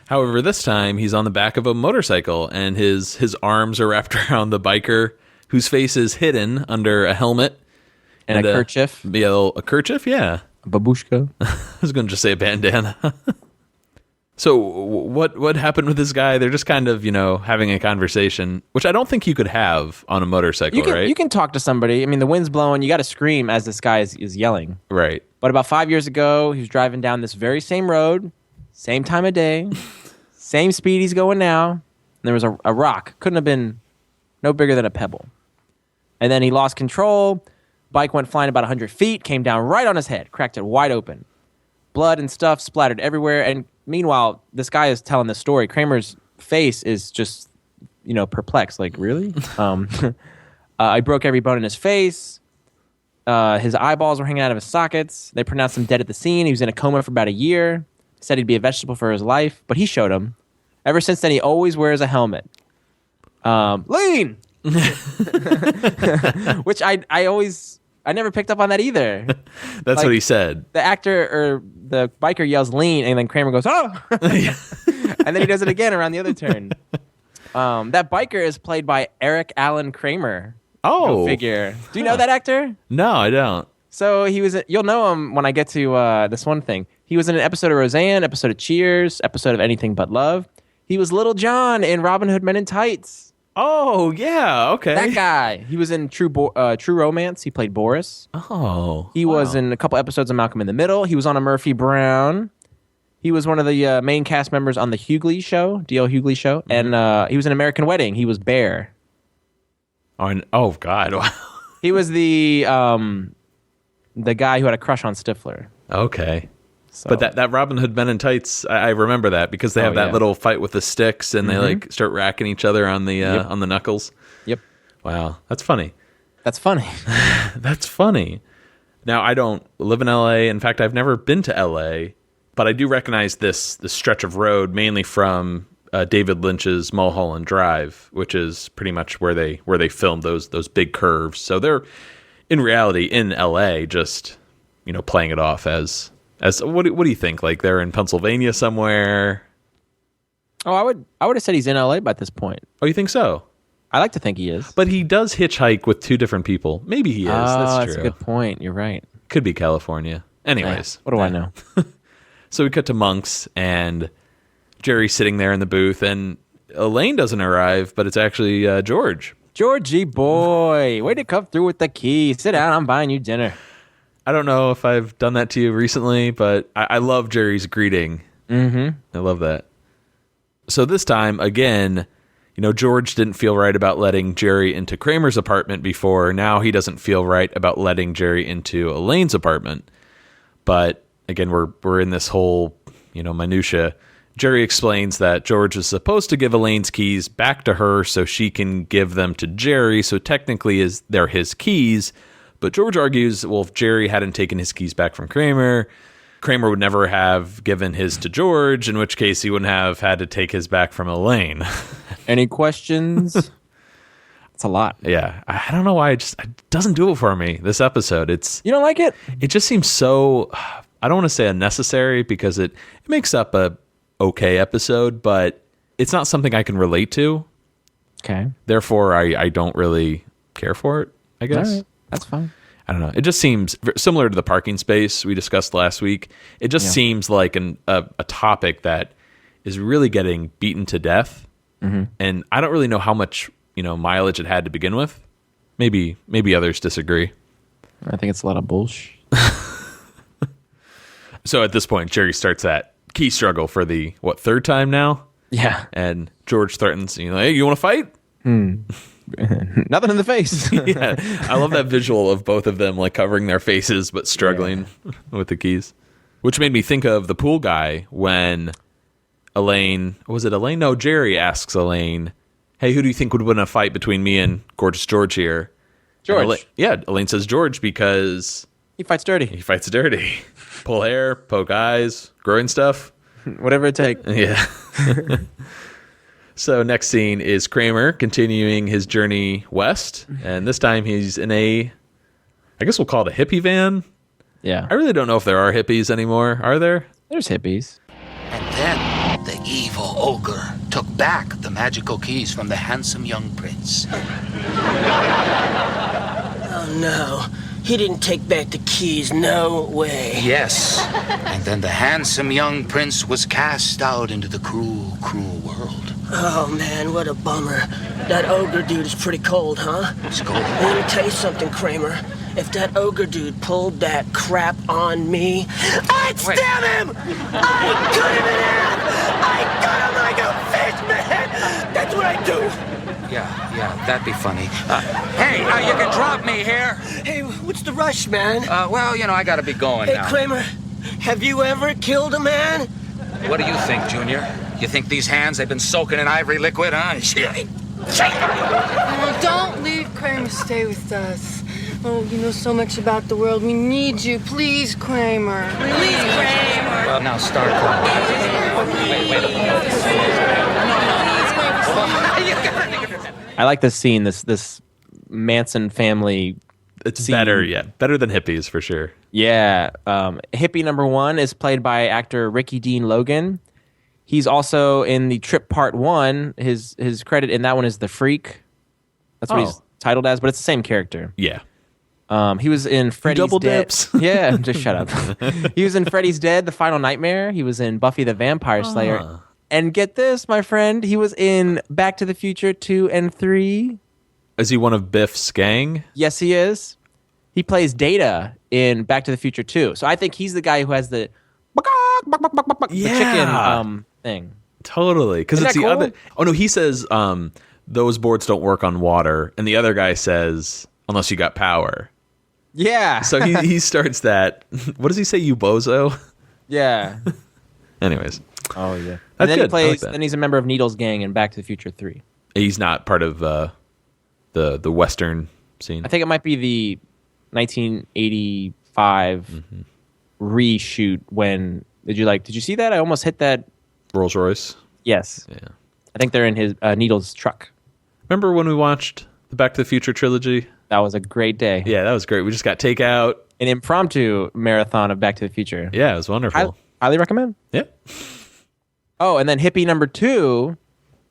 However, this time he's on the back of a motorcycle, and his arms are wrapped around the biker, whose face is hidden under a helmet and a kerchief. A kerchief, yeah. A babushka. I was going to just say a bandana. So what happened with this guy? They're just kind of, having a conversation, which I don't think you could have on a motorcycle, right? You can talk to somebody. I mean, the wind's blowing. You got to scream as this guy is yelling. Right. But about 5 years ago, he was driving down this very same road, same time of day, same speed he's going now. And there was a rock. Couldn't have been no bigger than a pebble. And then he lost control. Bike went flying about 100 feet, came down right on his head, cracked it wide open. Blood and stuff splattered everywhere. And meanwhile, this guy is telling this story. Kramer's face is just, perplexed. Like, really? I broke every bone in his face. His eyeballs were hanging out of his sockets. They pronounced him dead at the scene. He was in a coma for about a year. Said he'd be a vegetable for his life, but he showed him. Ever since then, he always wears a helmet. Lean! Which I never picked up on that either. That's what he said. The actor or the biker yells lean, and then Kramer goes, oh! And then he does it again around the other turn. That biker is played by Eric Allen Kramer. Oh. Go figure. Do you know that actor? No, I don't. So you'll know him when I get to this one thing. He was in an episode of Roseanne, episode of Cheers, episode of Anything But Love. He was Little John in Robin Hood Men in Tights. Oh, yeah, okay. That guy. He was in True Romance. He played Boris. Oh, he was in a couple episodes of Malcolm in the Middle. He was on a Murphy Brown. He was one of the main cast members on the Hughley Show, D.L. Hughley Show. Mm-hmm. And he was in American Wedding. He was Bear. Oh God. Wow. He was the guy who had a crush on Stifler. Okay. So. But that Robin Hood Men in Tights, I remember that because they have that little fight with the sticks and they start racking each other on the on the knuckles. Yep. Wow, that's funny. That's funny. That's funny. Now I don't live in LA. In fact, I've never been to LA, but I do recognize this stretch of road mainly from David Lynch's Mulholland Drive, which is pretty much where they filmed those big curves. So they're in reality in LA, just playing it off as what do you think? Like they're in Pennsylvania somewhere? Oh, I would have said he's in LA by this point. Oh, you think so? I like to think he is. But he does hitchhike with two different people. Maybe he is. That's true. That's a good point. You're right. Could be California. Anyways. What do I know? So we cut to Monk's and Jerry's sitting there in the booth and Elaine doesn't arrive, but it's actually George. Georgie boy, way to come through with the key. Sit down, I'm buying you dinner. I don't know if I've done that to you recently, but I love Jerry's greeting. Mm-hmm. I love that. So this time, again, George didn't feel right about letting Jerry into Kramer's apartment before. Now he doesn't feel right about letting Jerry into Elaine's apartment. But again, we're in this whole, minutia. Jerry explains that George is supposed to give Elaine's keys back to her so she can give them to Jerry. So technically they're his keys. But George argues, well, if Jerry hadn't taken his keys back from Kramer would never have given his to George, in which case he wouldn't have had to take his back from Elaine. Any questions? It's a lot. Yeah. I don't know why it doesn't do it for me, this episode. You don't like it? It just seems so, I don't want to say unnecessary because it makes up a okay episode, but it's not something I can relate to. Okay. Therefore, I don't really care for it, I guess. All right. That's fine. I don't know. It just seems similar to the parking space we discussed last week. It just seems like a topic that is really getting beaten to death. Mm-hmm. And I don't really know how much, mileage it had to begin with. Maybe others disagree. I think it's a lot of bullshit. So at this point, Jerry starts that key struggle for the, third time now? Yeah. And George threatens, hey, you want to fight? Nothing in the face. Yeah. I love that visual of both of them like covering their faces but struggling with the keys. Which made me think of the pool guy when Elaine, was it Elaine? No, Jerry asks Elaine, hey, who do you think would win a fight between me and Gorgeous George here? George. Elaine says George because... He fights dirty. He fights dirty. Pull hair, poke eyes, growing stuff. Whatever it takes. Yeah. So next scene is Kramer continuing his journey west. And this time he's in I guess we'll call it a hippie van. Yeah. I really don't know if there are hippies anymore. Are there? There's hippies. And then the evil ogre took back the magical keys from the handsome young prince. Oh, no. He didn't take back the keys. No way. Yes. And then the handsome young prince was cast out into the cruel, cruel world. Oh, man, what a bummer. That ogre dude is pretty cold, huh? It's cold. Let me tell you something, Kramer. If that ogre dude pulled that crap on me, I'd stab him! I'd cut him in half! I'd cut him like a fish, man! That's what I do! Yeah, that'd be funny. Hey, you can drop me here. Hey, what's the rush, man? Well, I gotta be going now. Hey, Kramer, have you ever killed a man? What do you think, Junior? You think these hands, they've been soaking in ivory liquid, huh? Oh, don't leave, Kramer. Stay with us. Oh, you know so much about the world. We need you. Please, Kramer. Please, Kramer. Well, now start. I like this scene, this Manson family. It's scene. better than hippies for sure. Yeah. Hippie number 1 is played by actor Ricky Dean Logan. He's also in the Trip Part 1. His credit in that one is The Freak. That's what he's titled as, but it's the same character. Yeah. He was in Freddy's Double Dead. dips. Yeah, just shut up. He was in Freddy's Dead, The Final Nightmare. He was in Buffy the Vampire Slayer. And get this, my friend, he was in Back to the Future 2 and 3. Is he one of Biff's gang? Yes, he is. He plays Data in Back to the Future 2. So I think he's the guy who has the chicken thing. Totally. Because it's the cool? other... Oh, no, he says those boards don't work on water. And the other guy says, unless you got power. Yeah. So he starts that. What does he say, you bozo? Yeah. Anyways. Oh, yeah. That's And then good. he plays. I like that. Then he's a member of Needle's gang in Back to the Future 3. He's not part of the Western scene. I think it might be the 1985 reshoot when... Did you see that? I almost hit that... Rolls Royce? Yes. Yeah. I think they're in his Needle's truck. Remember when we watched the Back to the Future trilogy? That was a great day. Yeah, that was great. We just got takeout. An impromptu marathon of Back to the Future. Yeah, it was wonderful. Highly recommend. Yep. Oh, and then hippie number 2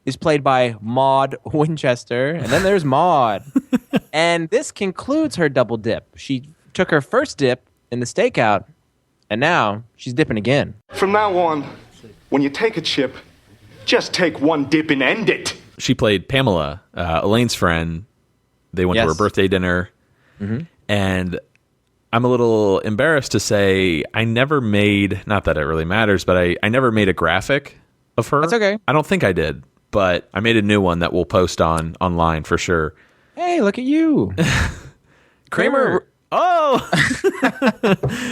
is played by Maude Winchester. And then there's Maude. And this concludes her double dip. She took her first dip in the stakeout, and now she's dipping again. From now on, when you take a chip, just take one dip and end it. She played Pamela, Elaine's friend. They went to her birthday dinner. Mm-hmm. And I'm a little embarrassed to say I never made, not that it really matters, but I never made a graphic of her. That's okay. I don't think I did, but I made a new one that we'll post online for sure. Hey, look at you. Kramer. Oh!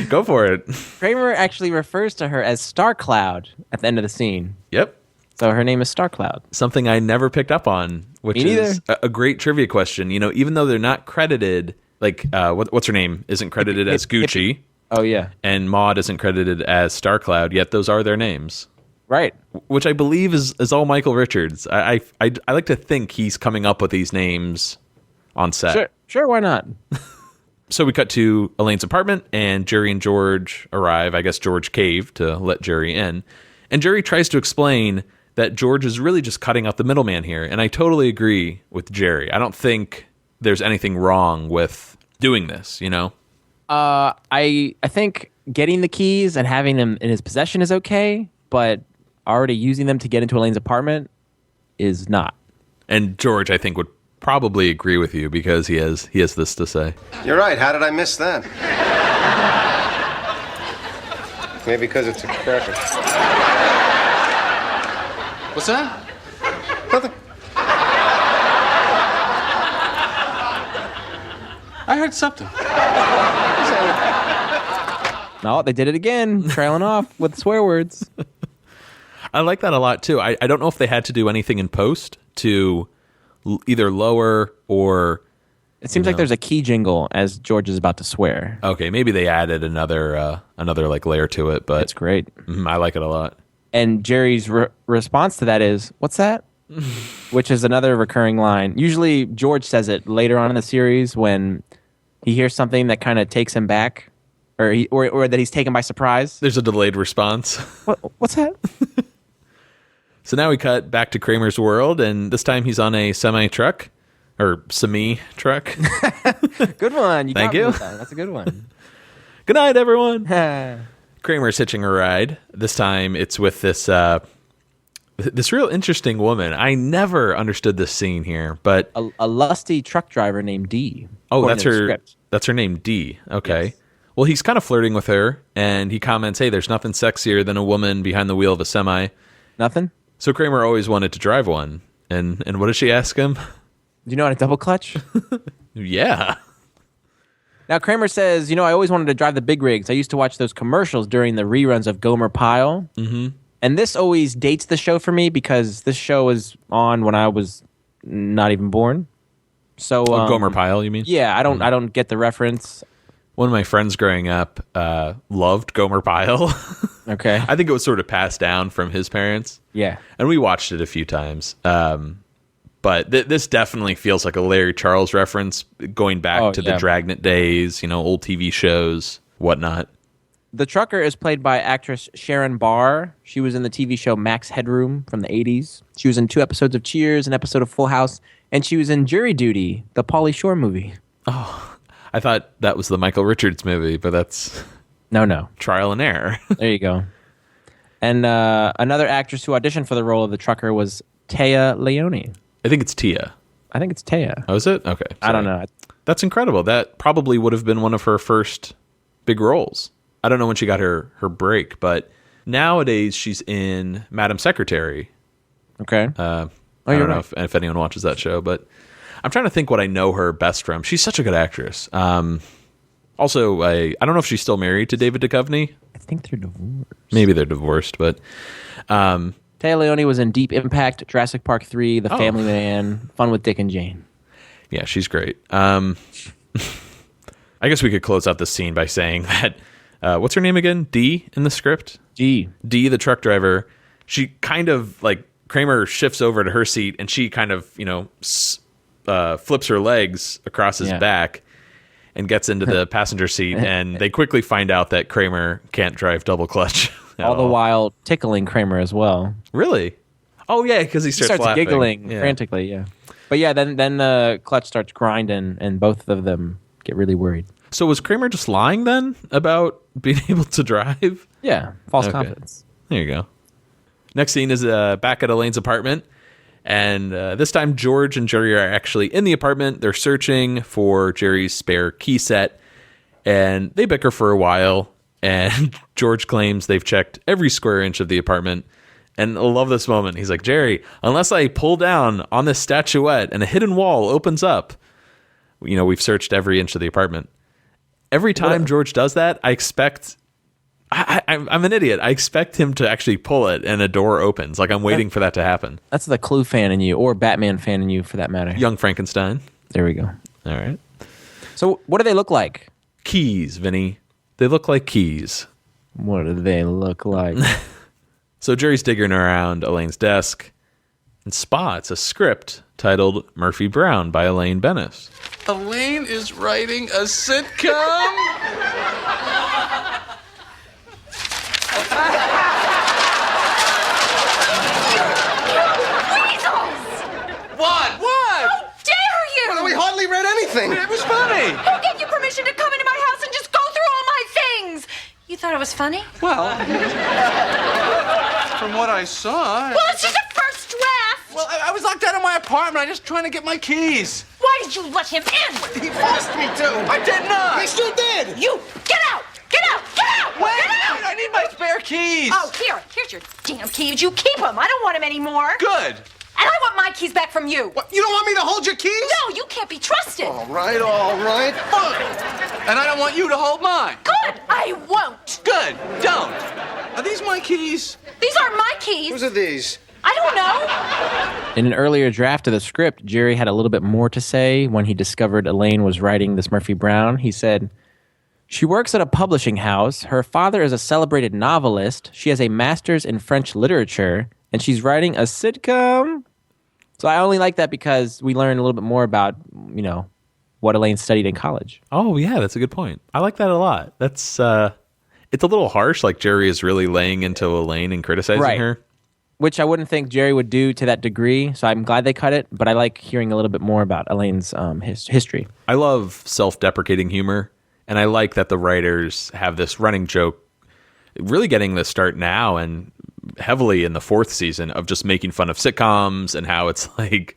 Go for it. Kramer actually refers to her as Star Cloud at the end of the scene. Yep. So her name is Star Cloud. Something I never picked up on, which is a great trivia question. Even though they're not credited, like, what's her name isn't credited as Gucci. Oh, yeah. And Maude isn't credited as Star Cloud, yet those are their names. Right. Which I believe is all Michael Richards. I like to think he's coming up with these names on set. Sure, why not? So we cut to Elaine's apartment, and Jerry and George arrive. I guess George caved to let Jerry in. And Jerry tries to explain that George is really just cutting out the middleman here. And I totally agree with Jerry. I don't think there's anything wrong with doing this, I think getting the keys and having them in his possession is okay, but already using them to get into Elaine's apartment is not. And George, I think, would probably agree with you because he has this to say. You're right. How did I miss that? Maybe because it's a cracker. What's that? Nothing. I heard something. No, they did it again, trailing off with swear words. I like that a lot, too. I don't know if they had to do anything in post to either lower or... It seems like there's a key jingle as George is about to swear. Okay, maybe they added another like layer to it, but... It's great. I like it a lot. And Jerry's response to that is, "What's that?" Which is another recurring line. Usually George says it later on in the series when he hears something that kind of takes him back, or that he's taken by surprise. There's a delayed response. What's that? So now we cut back to Kramer's world, and this time he's on a semi-truck. Or semi-truck. Good one. Thank you. That's a good one. Good night, everyone. Kramer's hitching a ride. This time it's with this real interesting woman. I never understood this scene here, but... A lusty truck driver named Dee. Oh, that's her name, Dee. Okay. Yes. Well, he's kind of flirting with her, and he comments, "Hey, there's nothing sexier than a woman behind the wheel of a semi." Nothing? So Kramer always wanted to drive one. And what does she ask him? Do you know how to double clutch? Yeah. Now, Kramer says, I always wanted to drive the big rigs. I used to watch those commercials during the reruns of Gomer Pyle. Mm-hmm. And this always dates the show for me because this show was on when I was not even born. So Gomer Pyle, you mean? Yeah, I don't get the reference. One of my friends growing up loved Gomer Pyle. Okay. I think it was sort of passed down from his parents. Yeah. And we watched it a few times. But this definitely feels like a Larry Charles reference going back to the Dragnet days, old TV shows, whatnot. The trucker is played by actress Sharon Barr. She was in the TV show Max Headroom from the 80s. She was in 2 episodes of Cheers, an episode of Full House, and she was in Jury Duty, the Pauly Shore movie. Oh, I thought that was the Michael Richards movie, but that's... No. Trial and Error. There you go. And another actress who auditioned for the role of the trucker was Taya Leone. I think it's Tia. I think it's Taya. Oh, is it? Okay. Sorry. I don't know. That's incredible. That probably would have been one of her first big roles. I don't know when she got her break, but nowadays she's in Madam Secretary. Okay. I don't know if anyone watches that show, but I'm trying to think what I know her best from. She's such a good actress. Also, I don't know if she's still married to David Duchovny. I think they're divorced. Maybe they're divorced, but... Taya Leone was in Deep Impact, Jurassic Park 3, The Family Man, Fun with Dick and Jane. Yeah, she's great. I guess we could close out this scene by saying that, what's her name again? Dee in the script? Dee, the truck driver. She kind of, Kramer shifts over to her seat, and she kind of, flips her legs across his back and gets into the passenger seat, and they quickly find out that Kramer can't drive double clutch. All the while tickling Kramer as well. Really? Oh, yeah, because he starts laughing. Giggling frantically, yeah. But yeah, then the clutch starts grinding, and both of them get really worried. So was Kramer just lying then about being able to drive? Yeah, false confidence. There you go. Next scene is back at Elaine's apartment, and this time George and Jerry are actually in the apartment. They're searching for Jerry's spare key set, and they bicker for a while. And George claims they've checked every square inch of the apartment. And I love this moment. He's like, "Jerry, unless I pull down on this statuette and a hidden wall opens up, we've searched every inch of the apartment." Every time George does that, I expect... I'm an idiot. I expect him to actually pull it and a door opens. I'm waiting for that to happen. That's the Clue fan in you, or Batman fan in you for that matter. Young Frankenstein. There we go. All right. So what do they look like? Keys, Vinny. They look like keys. What do they look like? So Jerry's digging around Elaine's desk and spots a script titled Murphy Brown by Elaine Bennis. Elaine is writing a sitcom? What? How dare you! Well, we hardly read anything. It was funny. Who gave you permission to come into my house and just go through all my things? You thought it was funny? Well, from what I saw... Well, it's just a first draft. Well, I was locked out of my apartment. I'm just trying to get my keys. Why did you let him in? He forced me to. I did not. Yes, you did. You, get out! Get out! Get out! Wait, Get out! I need My spare keys! Oh, here's your damn keys. You keep them. I don't want them anymore. Good. And I want my keys back from you. What, you don't want me to hold your keys? No, you can't be trusted. All right, fine. And I don't want you to hold mine. Good, I won't. Good, don't. Are these my keys? These aren't my keys. Whose are these? I don't know. In an earlier draft of the script, Jerry had a little bit more to say when he discovered Elaine was writing this Murphy Brown. He said, "She works at a publishing house. Her father is a celebrated novelist. She has a master's in French literature, and she's writing a sitcom." So I only like that because we learn a little bit more about, what Elaine studied in college. Oh, yeah, that's a good point. I like that a lot. That's, it's a little harsh, like Jerry is really laying into Elaine and criticizing her. Which I wouldn't think Jerry would do to that degree, so I'm glad they cut it, but I like hearing a little bit more about Elaine's history. I love self-deprecating humor, and I like that the writers have this running joke, really getting the start now and heavily in the fourth season of just making fun of sitcoms and how it's like,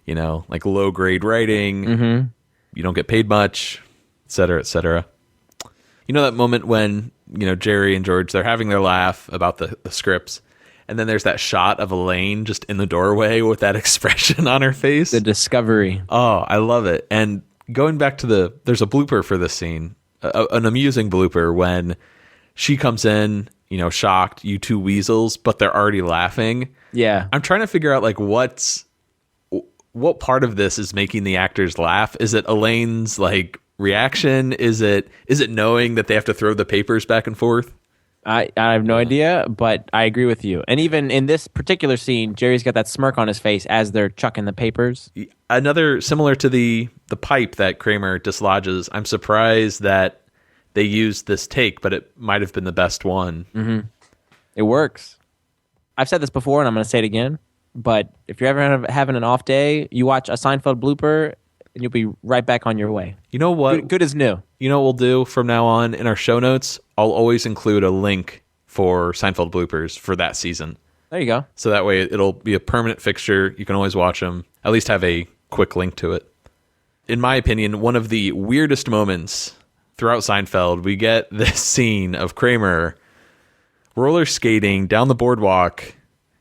like low-grade writing, Mm-hmm. you don't get paid much, et cetera, et cetera. You know that moment when, Jerry and George, they're having their laugh about the scripts, and then there's that shot of Elaine just in the doorway with that expression on her face. The discovery. Oh, I love it. And going back to there's a blooper for this scene, an amusing blooper when she comes in, shocked, you two weasels, but they're already laughing. Yeah. I'm trying to figure out what part of this is making the actors laugh. Is it Elaine's reaction? Is it knowing that they have to throw the papers back and forth? I have no idea, but I agree with you. And even in this particular scene, Jerry's got that smirk on his face as they're chucking the papers. Another similar to the pipe that Kramer dislodges. I'm surprised that they used this take, but it might have been the best one. Mm-hmm. It works. I've said this before, and I'm going to say it again. But if you're ever having an off day, you watch a Seinfeld blooper, and you'll be right back on your way. You know what? Good as new. You know what we'll do from now on? In our show notes, I'll always include a link for Seinfeld bloopers for that season. There you go. So that way it'll be a permanent fixture. You can always watch them. At least have a quick link to it. In my opinion, one of the weirdest moments throughout Seinfeld, we get this scene of Kramer roller skating down the boardwalk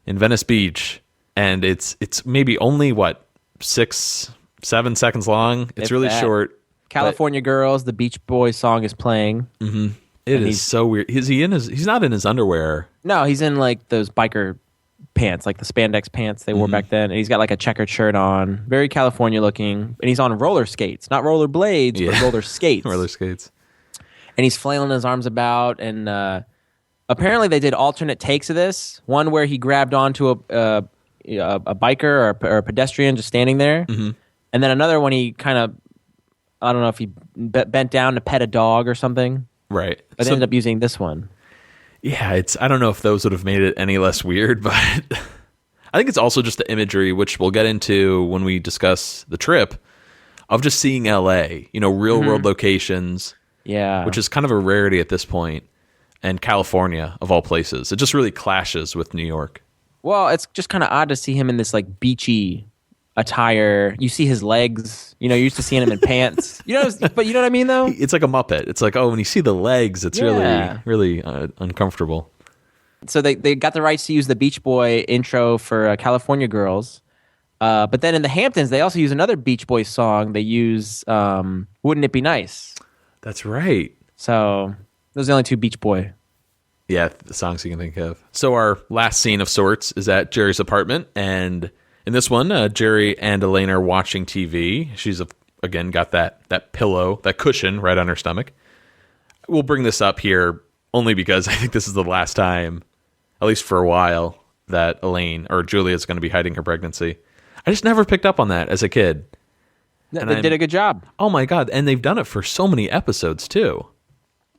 in Venice Beach. And it's maybe only, 6-7 seconds long. It's really short. California Girls, the Beach Boys song is playing. Mm-hmm. It is so weird. He's not in his underwear. No, he's in those biker pants, like the spandex pants they wore back then. And he's got a checkered shirt on, very California looking. And he's on roller skates, not roller blades, but roller skates. Roller skates. And he's flailing his arms about. And apparently they did alternate takes of this. One where he grabbed onto a biker or a pedestrian just standing there. Mm-hmm. And then another one he kind of, I don't know if he bent down to pet a dog or something. Right. But ended up using this one. Yeah, I don't know if those would have made it any less weird, but I think it's also just the imagery, which we'll get into when we discuss the trip, of just seeing LA, real world locations. Yeah. Which is kind of a rarity at this point. And California, of all places. It just really clashes with New York. Well, it's just kind of odd to see him in this beachy attire. You see his legs. You're used to seeing him in pants. But you know what I mean, though? It's like a Muppet. It's like, when you see the legs, it's really uncomfortable. So they got the rights to use the Beach Boy intro for California Girls. But then in the Hamptons, they also use another Beach Boys song. They use Wouldn't It Be Nice? That's right. So those are the only two Beach Boy. Yeah, the songs you can think of. So our last scene of sorts is at Jerry's apartment, and in this one, Jerry and Elaine are watching TV. She's, again, got that pillow, that cushion right on her stomach. We'll bring this up here only because I think this is the last time, at least for a while, that Elaine or Julia's going to be hiding her pregnancy. I just never picked up on that as a kid. They did a good job. Oh, my God. And they've done it for so many episodes, too.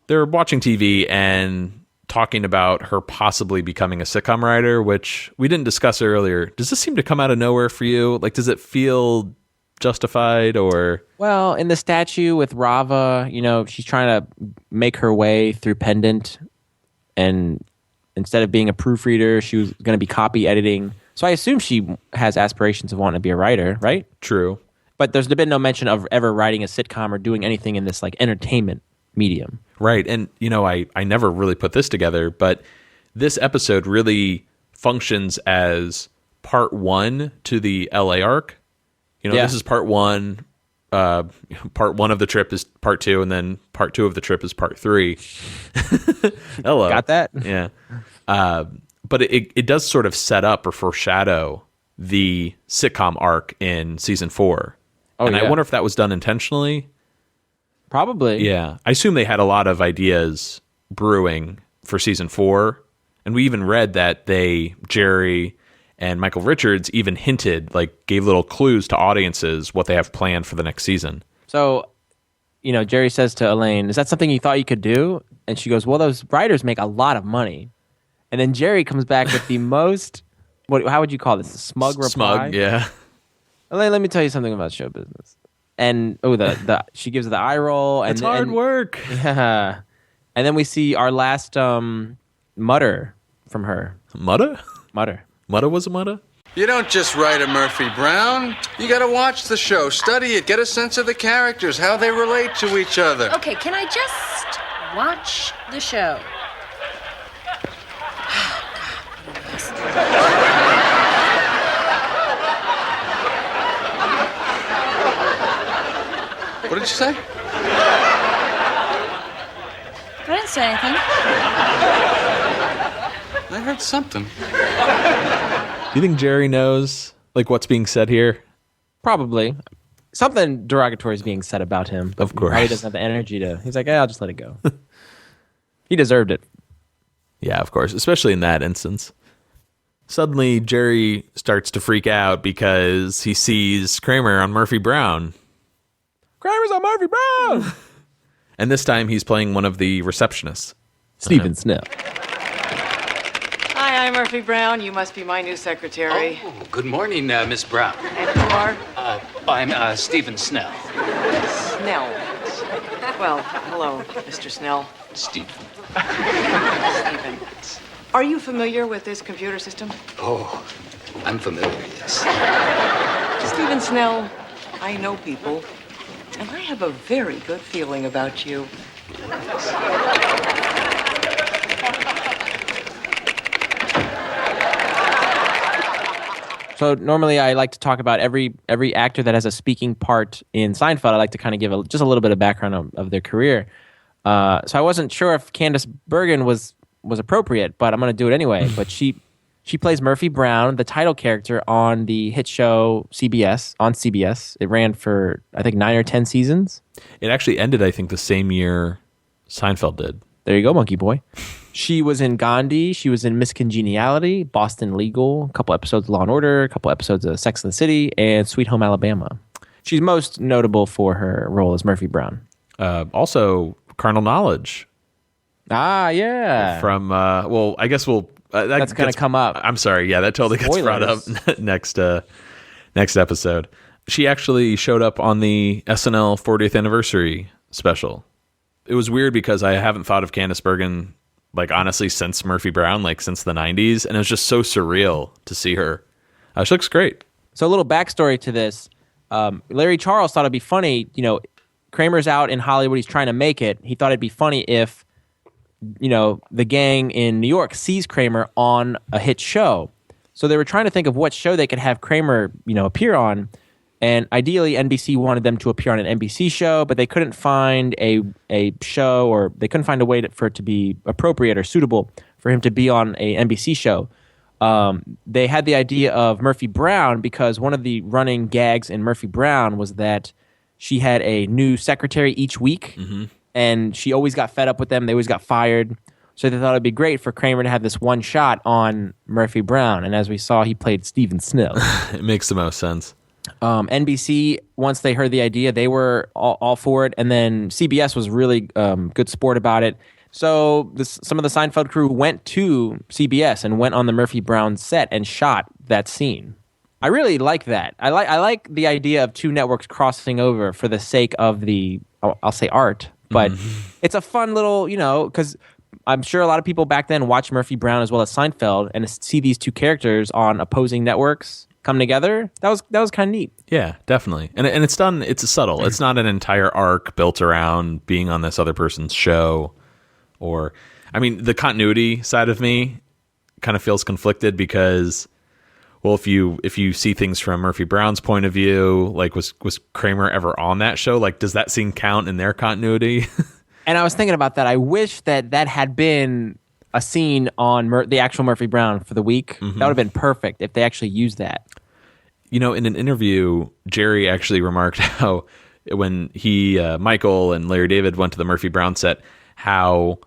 They're watching TV and talking about her possibly becoming a sitcom writer, which we didn't discuss earlier. Does this seem to come out of nowhere for you? Does it feel justified or? Well, in the statue with Rava, she's trying to make her way through Pendant, and instead of being a proofreader, she was going to be copy editing. So I assume she has aspirations of wanting to be a writer, right? True. But there's been no mention of ever writing a sitcom or doing anything in this entertainment medium. Right. And, I never really put this together, but this episode really functions as part 1 to the LA arc. This is part 1. Part 1 of the trip is part 2, and then part 2 of the trip is part 3. Hello. Got that? Yeah. But it does sort of set up or foreshadow the sitcom arc in season 4. I wonder if that was done intentionally. Probably. Yeah. I assume they had a lot of ideas brewing for season 4. And we even read that Jerry and Michael Richards even hinted, gave little clues to audiences what they have planned for the next season. So, Jerry says to Elaine, "Is that something you thought you could do?" And she goes, "Well, those writers make a lot of money." And then Jerry comes back with the most, how would you call this? A smug reply? Smug, yeah. Elaine, let me tell you something about show business. And she gives the eye roll. It's hard work. Yeah. And then we see our last mutter from her. Mutter? Mutter. Mutter was a mutter? You don't just write a Murphy Brown. You gotta watch the show, study it, get a sense of the characters, how they relate to each other. Okay, can I just watch the show? What did you say? I didn't say anything. I heard something. Do you think Jerry knows, what's being said here? Probably. Something derogatory is being said about him. But of course. He doesn't have the energy to. He's like, I'll just let it go. He deserved it. Yeah, of course. Especially in that instance. Suddenly, Jerry starts to freak out because he sees Kramer on Murphy Brown. Kramer's on Murphy Brown! And this time, he's playing one of the receptionists. Stephen Snell. Hi, I'm Murphy Brown. You must be my new secretary. Oh, good morning, Miss Brown. And you are? I'm Stephen Snell. Snell. Well, hello, Mr. Snell. Stephen. Stephen. Are you familiar with this computer system? Oh, I'm familiar, yes. Stephen Snell, I know people, and I have a very good feeling about you. So normally I like to talk about every actor that has a speaking part in Seinfeld. I like to kind of give just a little bit of background of their career. So I wasn't sure if Candice Bergen was appropriate, but I'm going to do it anyway. But she plays Murphy Brown, the title character on the hit show on CBS. It ran for, I think, 9 or 10 seasons. It actually ended, I think, the same year Seinfeld did. There you go, Monkey Boy. She was in Gandhi. She was in Miss Congeniality, Boston Legal, a couple episodes of Law & Order, a couple episodes of Sex and the City, and Sweet Home Alabama. She's most notable for her role as Murphy Brown. Also, Carnal Knowledge. Ah, yeah. From, I guess we'll... that's going to come up. I'm sorry. Yeah, that totally gets brought up next episode. She actually showed up on the SNL 40th anniversary special. It was weird because I haven't thought of Candice Bergen, honestly, since Murphy Brown, since the 90s. And it was just so surreal to see her. She looks great. So a little backstory to this. Larry Charles thought it'd be funny. Kramer's out in Hollywood. He's trying to make it. He thought it'd be funny if, the gang in New York sees Kramer on a hit show. So they were trying to think of what show they could have Kramer, appear on. And ideally, NBC wanted them to appear on an NBC show, but they couldn't find a show, or they couldn't find a way for it to be appropriate or suitable for him to be on a NBC show. They had the idea of Murphy Brown because one of the running gags in Murphy Brown was that she had a new secretary each week, and she always got fed up with them. They always got fired. So they thought it'd be great for Kramer to have this one shot on Murphy Brown. And as we saw, he played Stephen Snell. It makes the most sense. NBC, once they heard the idea, they were all for it. And then CBS was really good sport about it. So some of the Seinfeld crew went to CBS and went on the Murphy Brown set and shot that scene. I really like that. I like the idea of two networks crossing over for the sake of the, I'll say art. But it's a fun little, because I'm sure a lot of people back then watched Murphy Brown as well as Seinfeld and see these two characters on opposing networks. come together. That was kind of neat. Yeah, definitely. And it's done. It's subtle. It's not an entire arc built around being on this other person's show. Or, I mean, the continuity side of me kind of feels conflicted because, well, if you see things from Murphy Brown's point of view, like was Kramer ever on that show? Like, does that scene count in their continuity? And I was thinking about that. I wish that had been a scene on the actual Murphy Brown for the week. That would have been perfect if they actually used that. You know, in an interview, Jerry actually remarked how when Michael and Larry David went to the Murphy Brown set, how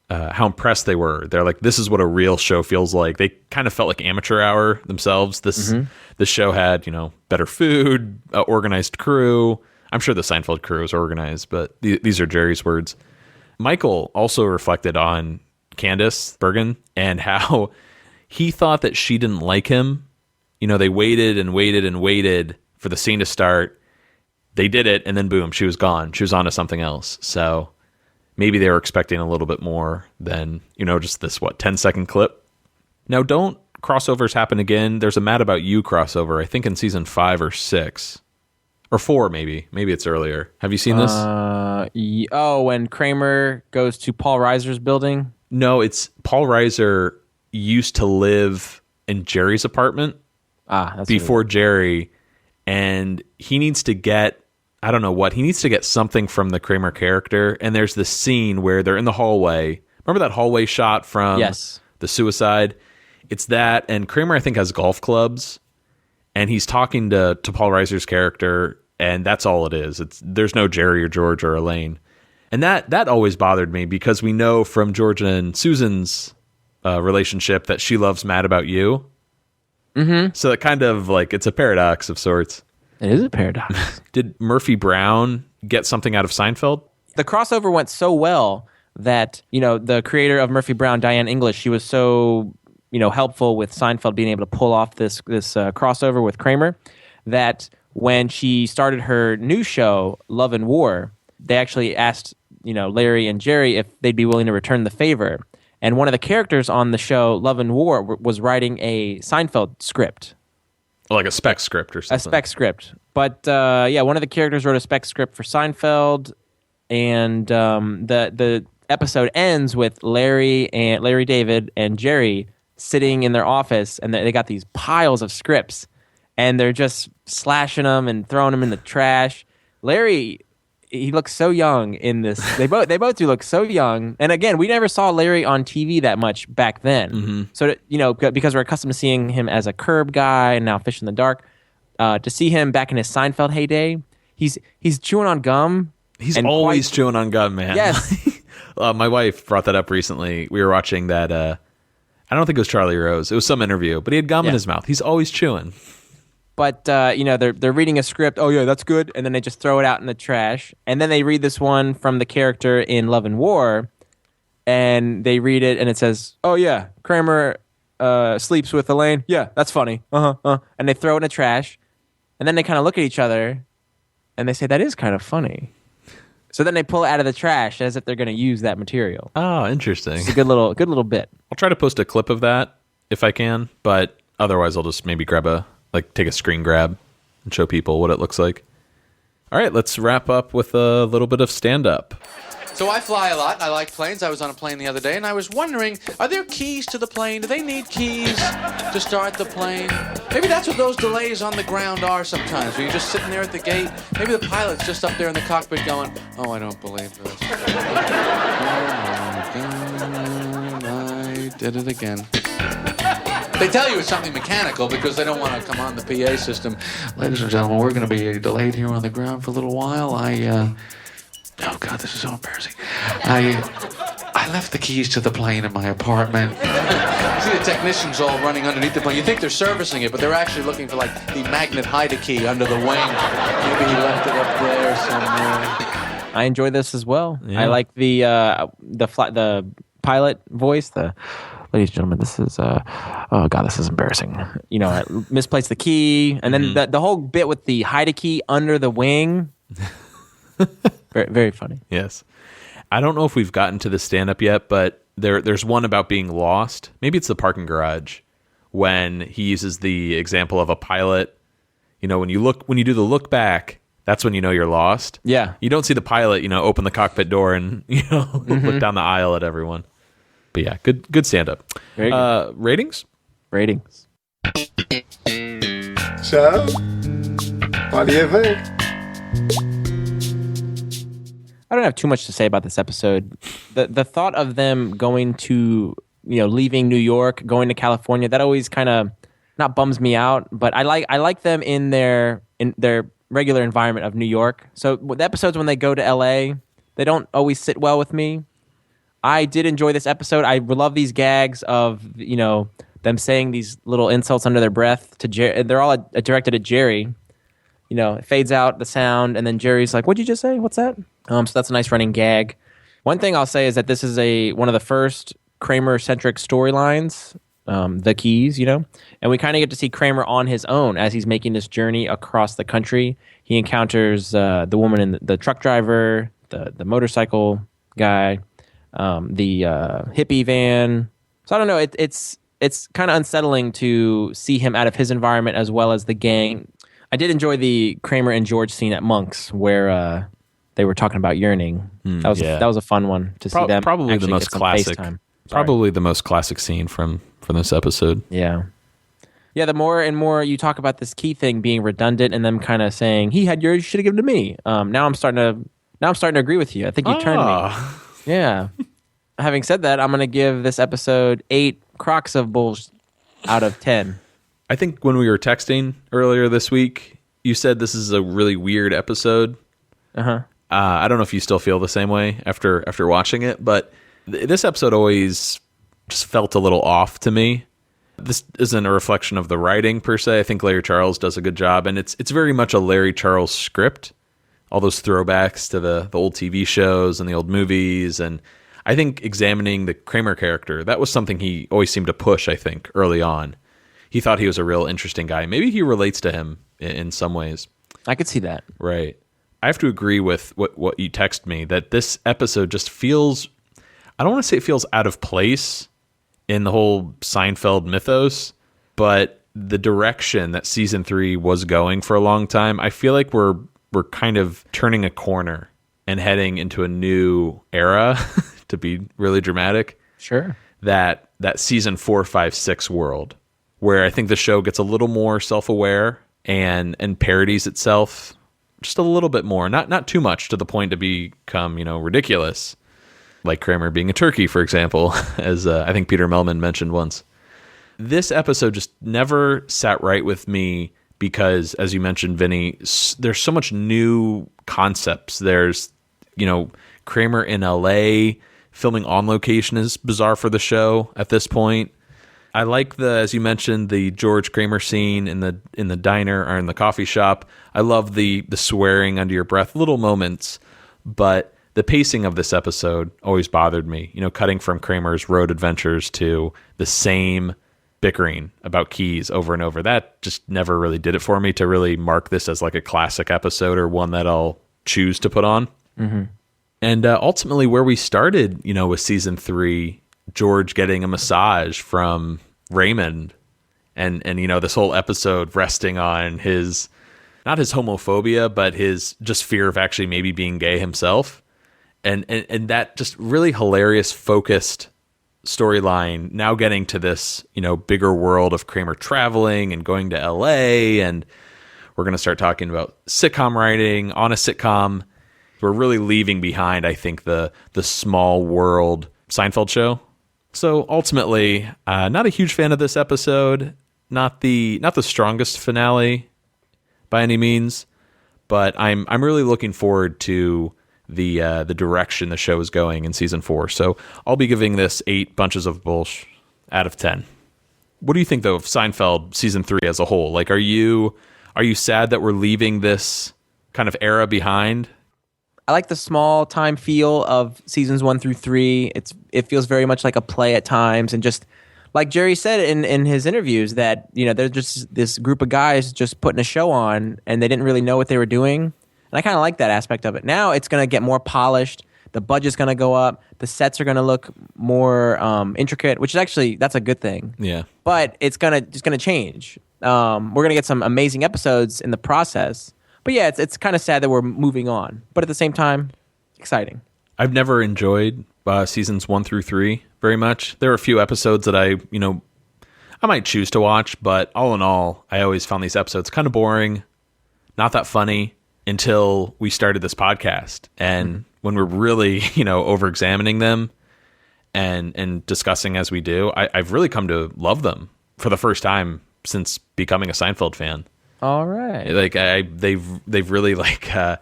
impressed they were. They're like, this is what a real show feels like. They kind of felt like amateur hour themselves. This show had, better food, organized crew. I'm sure the Seinfeld crew is organized, but these are Jerry's words. Michael also reflected on Candace Bergen and how he thought that she didn't like him. They waited and waited and waited for the scene to start. They did it, and then boom, she was gone. She was on to something else. So maybe they were expecting a little bit more than, just this, 10-second clip. Now, don't crossovers happen again? There's a Mad About You crossover, I think in season 5 or 6. Or 4, maybe. Maybe it's earlier. Have you seen this? When Kramer goes to Paul Reiser's building? No, it's Paul Reiser used to live in Jerry's apartment before Jerry, and he needs to get, I don't know what, he needs to get something from the Kramer character, and there's this scene where they're in the hallway. Remember that hallway shot from The Suicide? It's that, and Kramer, I think, has golf clubs, and he's talking to Paul Reiser's character, and that's all it is. There's no Jerry or George or Elaine. And that always bothered me because we know from George and Susan's relationship that she loves Mad About You. Mm-hmm. So it kind of it's a paradox of sorts. It is a paradox. Did Murphy Brown get something out of Seinfeld? The crossover went so well that, the creator of Murphy Brown, Diane English, she was so, helpful with Seinfeld being able to pull off this crossover with Kramer that when she started her new show, Love and War, they actually asked, Larry and Jerry if they'd be willing to return the favor. And one of the characters on the show, Love and War, was writing a Seinfeld script. Like a spec script or something. A spec script. But, one of the characters wrote a spec script for Seinfeld, and the episode ends with Larry David and Jerry sitting in their office, and they got these piles of scripts, and they're just slashing them and throwing them in the trash. Larry, he looks so young in this. They both do look so young. And again, we never saw Larry on TV that much back then. Mm-hmm. So, because we're accustomed to seeing him as a Curb guy and now Fish in the Dark, to see him back in his Seinfeld heyday, he's chewing on gum. He's always chewing on gum, man. Yes. My wife brought that up recently. We were watching that, I don't think it was Charlie Rose. It was some interview, but he had gum in his mouth. He's always chewing. But, they're reading a script. Oh, yeah, that's good. And then they just throw it out in the trash. And then they read this one from the character in Love and War. And they read it, and it says, oh, yeah, Kramer sleeps with Elaine. Yeah, that's funny. And they throw it in the trash. And then they kind of look at each other, and they say, that is kind of funny. So then they pull it out of the trash as if they're going to use that material. Oh, interesting. It's a good little bit. I'll try to post a clip of that if I can, but otherwise I'll just maybe take a screen grab and show people what it looks like. All right, let's wrap up with a little bit of stand-up. So I fly a lot. I like planes. I was on a plane the other day, and I was wondering, are there keys to the plane? Do they need keys to start the plane? Maybe that's what those delays on the ground are sometimes, where you're just sitting there at the gate. Maybe the pilot's just up there in the cockpit going, oh, I don't believe this. Oh, my God, I did it again. They tell you it's something mechanical because they don't want to come on the PA system. Ladies and gentlemen, we're going to be delayed here on the ground for a little while. Oh, God, this is so embarrassing. I left the keys to the plane in my apartment. You see the technicians all running underneath the plane. You think they're servicing it, but they're actually looking for, the magnet hide key under the wing. Maybe he left it up there somewhere. I enjoy this as well. Yeah. I like the pilot voice, ladies and gentlemen, this is, oh God, this is embarrassing. I misplaced the key. And then the whole bit with the hide a key under the wing. Very, very funny. Yes. I don't know if we've gotten to the stand-up yet, but there's one about being lost. Maybe it's the parking garage when he uses the example of a pilot. You know, when you do the look back, that's when you know you're lost. Yeah. You don't see the pilot, open the cockpit door and, look down the aisle at everyone. But yeah, good stand-up. Very good. Ratings? Ratings. So, what do you think? I don't have too much to say about this episode. The thought of them going to, leaving New York, going to California, that always kind of not bums me out, but I like them in their regular environment of New York. So the episodes when they go to LA, they don't always sit well with me. I did enjoy this episode. I love these gags of, them saying these little insults under their breath to Jerry. They're all directed at Jerry. It fades out the sound, and then Jerry's like, "What'd you just say? What's that?" So that's a nice running gag. One thing I'll say is that this is one of the first Kramer-centric storylines, the keys, and we kind of get to see Kramer on his own as he's making this journey across the country. He encounters the woman in the truck driver, the motorcycle guy, the hippie van. So I don't know. It's kind of unsettling to see him out of his environment as well as the gang. I did enjoy the Kramer and George scene at Monk's where they were talking about yearning. That was a fun one to see them. Probably the most classic. Probably the most classic scene from this episode. Yeah. Yeah, the more and more you talk about this key thing being redundant and them kind of saying, "He had yours, you should have given it to me." Now I'm starting to agree with you. I think you turned me. Yeah. Having said that, I'm going to give this episode 8 Crocs of Bulls out of 10. I think when we were texting earlier this week, you said this is a really weird episode. I don't know if you still feel the same way after watching it, but this episode always just felt a little off to me. This isn't a reflection of the writing per se. I think Larry Charles does a good job, and it's very much a Larry Charles script. All those throwbacks to the old TV shows and the old movies, and I think examining the Kramer character, that was something he always seemed to push, I think, early on. He thought he was a real interesting guy. Maybe he relates to him in some ways. I could see that. Right. I have to agree with what you text me, that this episode just feels, I don't want to say it feels out of place in the whole Seinfeld mythos, but the direction that season 3 was going for a long time, I feel like we're kind of turning a corner and heading into a new era, to be really dramatic. Sure. That season 4, 5, 6 world, where I think the show gets a little more self-aware and parodies itself just a little bit more, not too much to the point to become, ridiculous. Like Kramer being a turkey, for example, as I think Peter Melman mentioned once. This episode just never sat right with me because, as you mentioned, Vinny, there's so much new concepts. There's, Kramer in LA, filming on location is bizarre for the show at this point. I like as you mentioned, the George Kramer scene in the diner or in the coffee shop. I love the swearing under your breath, little moments, but the pacing of this episode always bothered me. Cutting from Kramer's road adventures to the same bickering about keys over and over. That just never really did it for me to really mark this as like a classic episode or one that I'll choose to put on. Mm-hmm. And ultimately where we started, with season 3, George getting a massage from Raymond and this whole episode resting on his, not his homophobia, but his just fear of actually maybe being gay himself. And that just really hilarious focused storyline now getting to this, bigger world of Kramer traveling and going to LA. And we're going to start talking about sitcom writing on a sitcom. We're really leaving behind, I think, the small world Seinfeld show. So ultimately, not a huge fan of this episode. Not the strongest finale by any means, but I'm really looking forward to the direction the show is going in season 4. So I'll be giving this 8 bunches of bullsh out of 10. What do you think though of Seinfeld season 3 as a whole? Like, are you sad that we're leaving this kind of era behind? I like the small time feel of seasons 1 through 3. It feels very much like a play at times, and just like Jerry said in his interviews that they're just this group of guys just putting a show on, and they didn't really know what they were doing. And I kind of like that aspect of it. Now it's going to get more polished. The budget's going to go up. The sets are going to look more intricate, which is actually, that's a good thing. Yeah. But it's going to change. We're going to get some amazing episodes in the process. But yeah, it's kind of sad that we're moving on. But at the same time, exciting. I've never enjoyed seasons 1 through 3 very much. There are a few episodes that I might choose to watch, but all in all, I always found these episodes kind of boring, not that funny until we started this podcast. And when we're really, over-examining them and discussing as we do, I've really come to love them for the first time since becoming a Seinfeld fan. All right. Like they've really I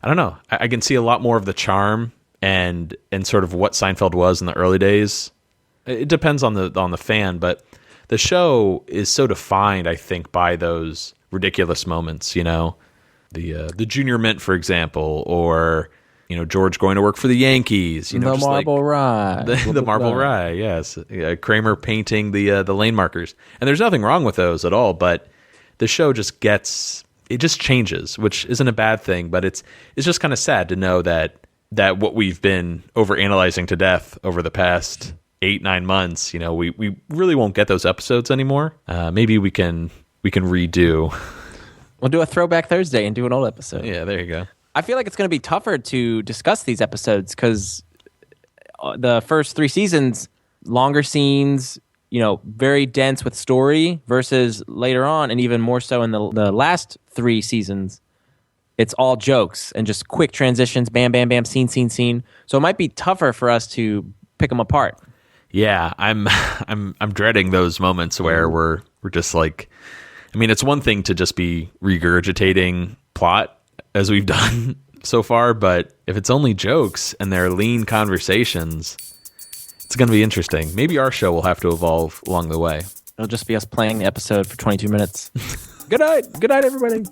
don't know. I can see a lot more of the charm and sort of what Seinfeld was in the early days. It depends on the fan, but the show is so defined, I think, by those ridiculous moments. The Junior Mint, for example, or George going to work for the Yankees. The Marble Rye. The Marble Rye. Yes, Kramer painting the lane markers, and there's nothing wrong with those at all, but the show just changes, which isn't a bad thing, but it's just kind of sad to know that what we've been overanalyzing to death over the past 8-9 months, we really won't get those episodes anymore. Maybe we can redo. We'll do a Throwback Thursday and do an old episode. Yeah, there you go. I feel like it's going to be tougher to discuss these episodes because the first 3 seasons, longer scenes, very dense with story, versus later on, and even more so in the last 3 seasons, it's all jokes and just quick transitions, bam, bam, bam, scene, scene, scene. So it might be tougher for us to pick them apart. Yeah, I'm dreading those moments where we're just like, it's one thing to just be regurgitating plot as we've done so far, but if it's only jokes and they're lean conversations, it's going to be interesting. Maybe our show will have to evolve along the way. It'll just be us playing the episode for 22 minutes. Good night. Good night, everybody.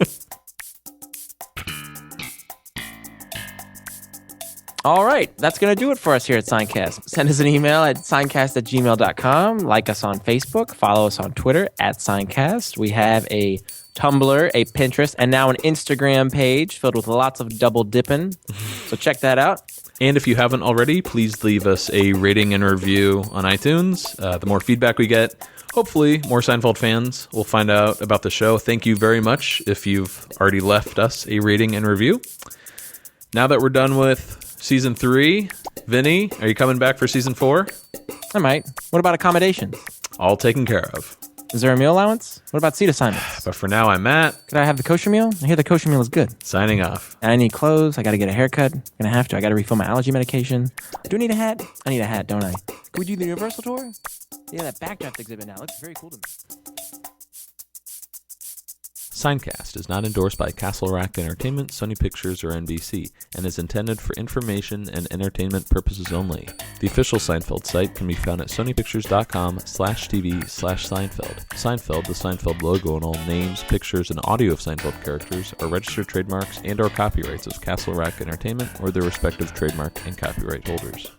All right. That's going to do it for us here at Seincast. Send us an email at seincast@gmail.com. Like us on Facebook. Follow us on Twitter @Seincast. We have a Tumblr, a Pinterest, and now an Instagram page filled with lots of double dipping. So check that out. And if you haven't already, please leave us a rating and review on iTunes. The more feedback we get, hopefully more Seinfeld fans will find out about the show. Thank you very much if you've already left us a rating and review. Now that we're done with Season 3, Vinny, are you coming back for Season 4? I might. What about accommodations? All taken care of. Is there a meal allowance? What about seat assignments? But for now, I'm Matt. Could I have the kosher meal? I hear the kosher meal is good. Signing off. And I need clothes. I got to get a haircut. I'm going to have to. I got to refill my allergy medication. Do I need a hat? I need a hat, don't I? Could we do the Universal tour? Yeah, that Backdraft exhibit now looks very cool to me. Seincast is not endorsed by Castle Rock Entertainment, Sony Pictures, or NBC, and is intended for information and entertainment purposes only. The official Seinfeld site can be found at sonypictures.com/TV/Seinfeld. Seinfeld, the Seinfeld logo, and all names, pictures, and audio of Seinfeld characters are registered trademarks and/or copyrights of Castle Rock Entertainment or their respective trademark and copyright holders.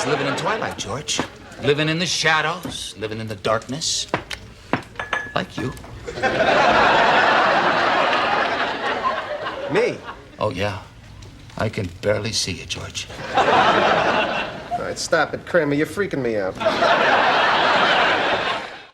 Living in twilight, George. Living in the shadows, living in the darkness. Like you. Me? Oh, yeah. I can barely see you, George. All right, stop it, Kramer. You're freaking me out.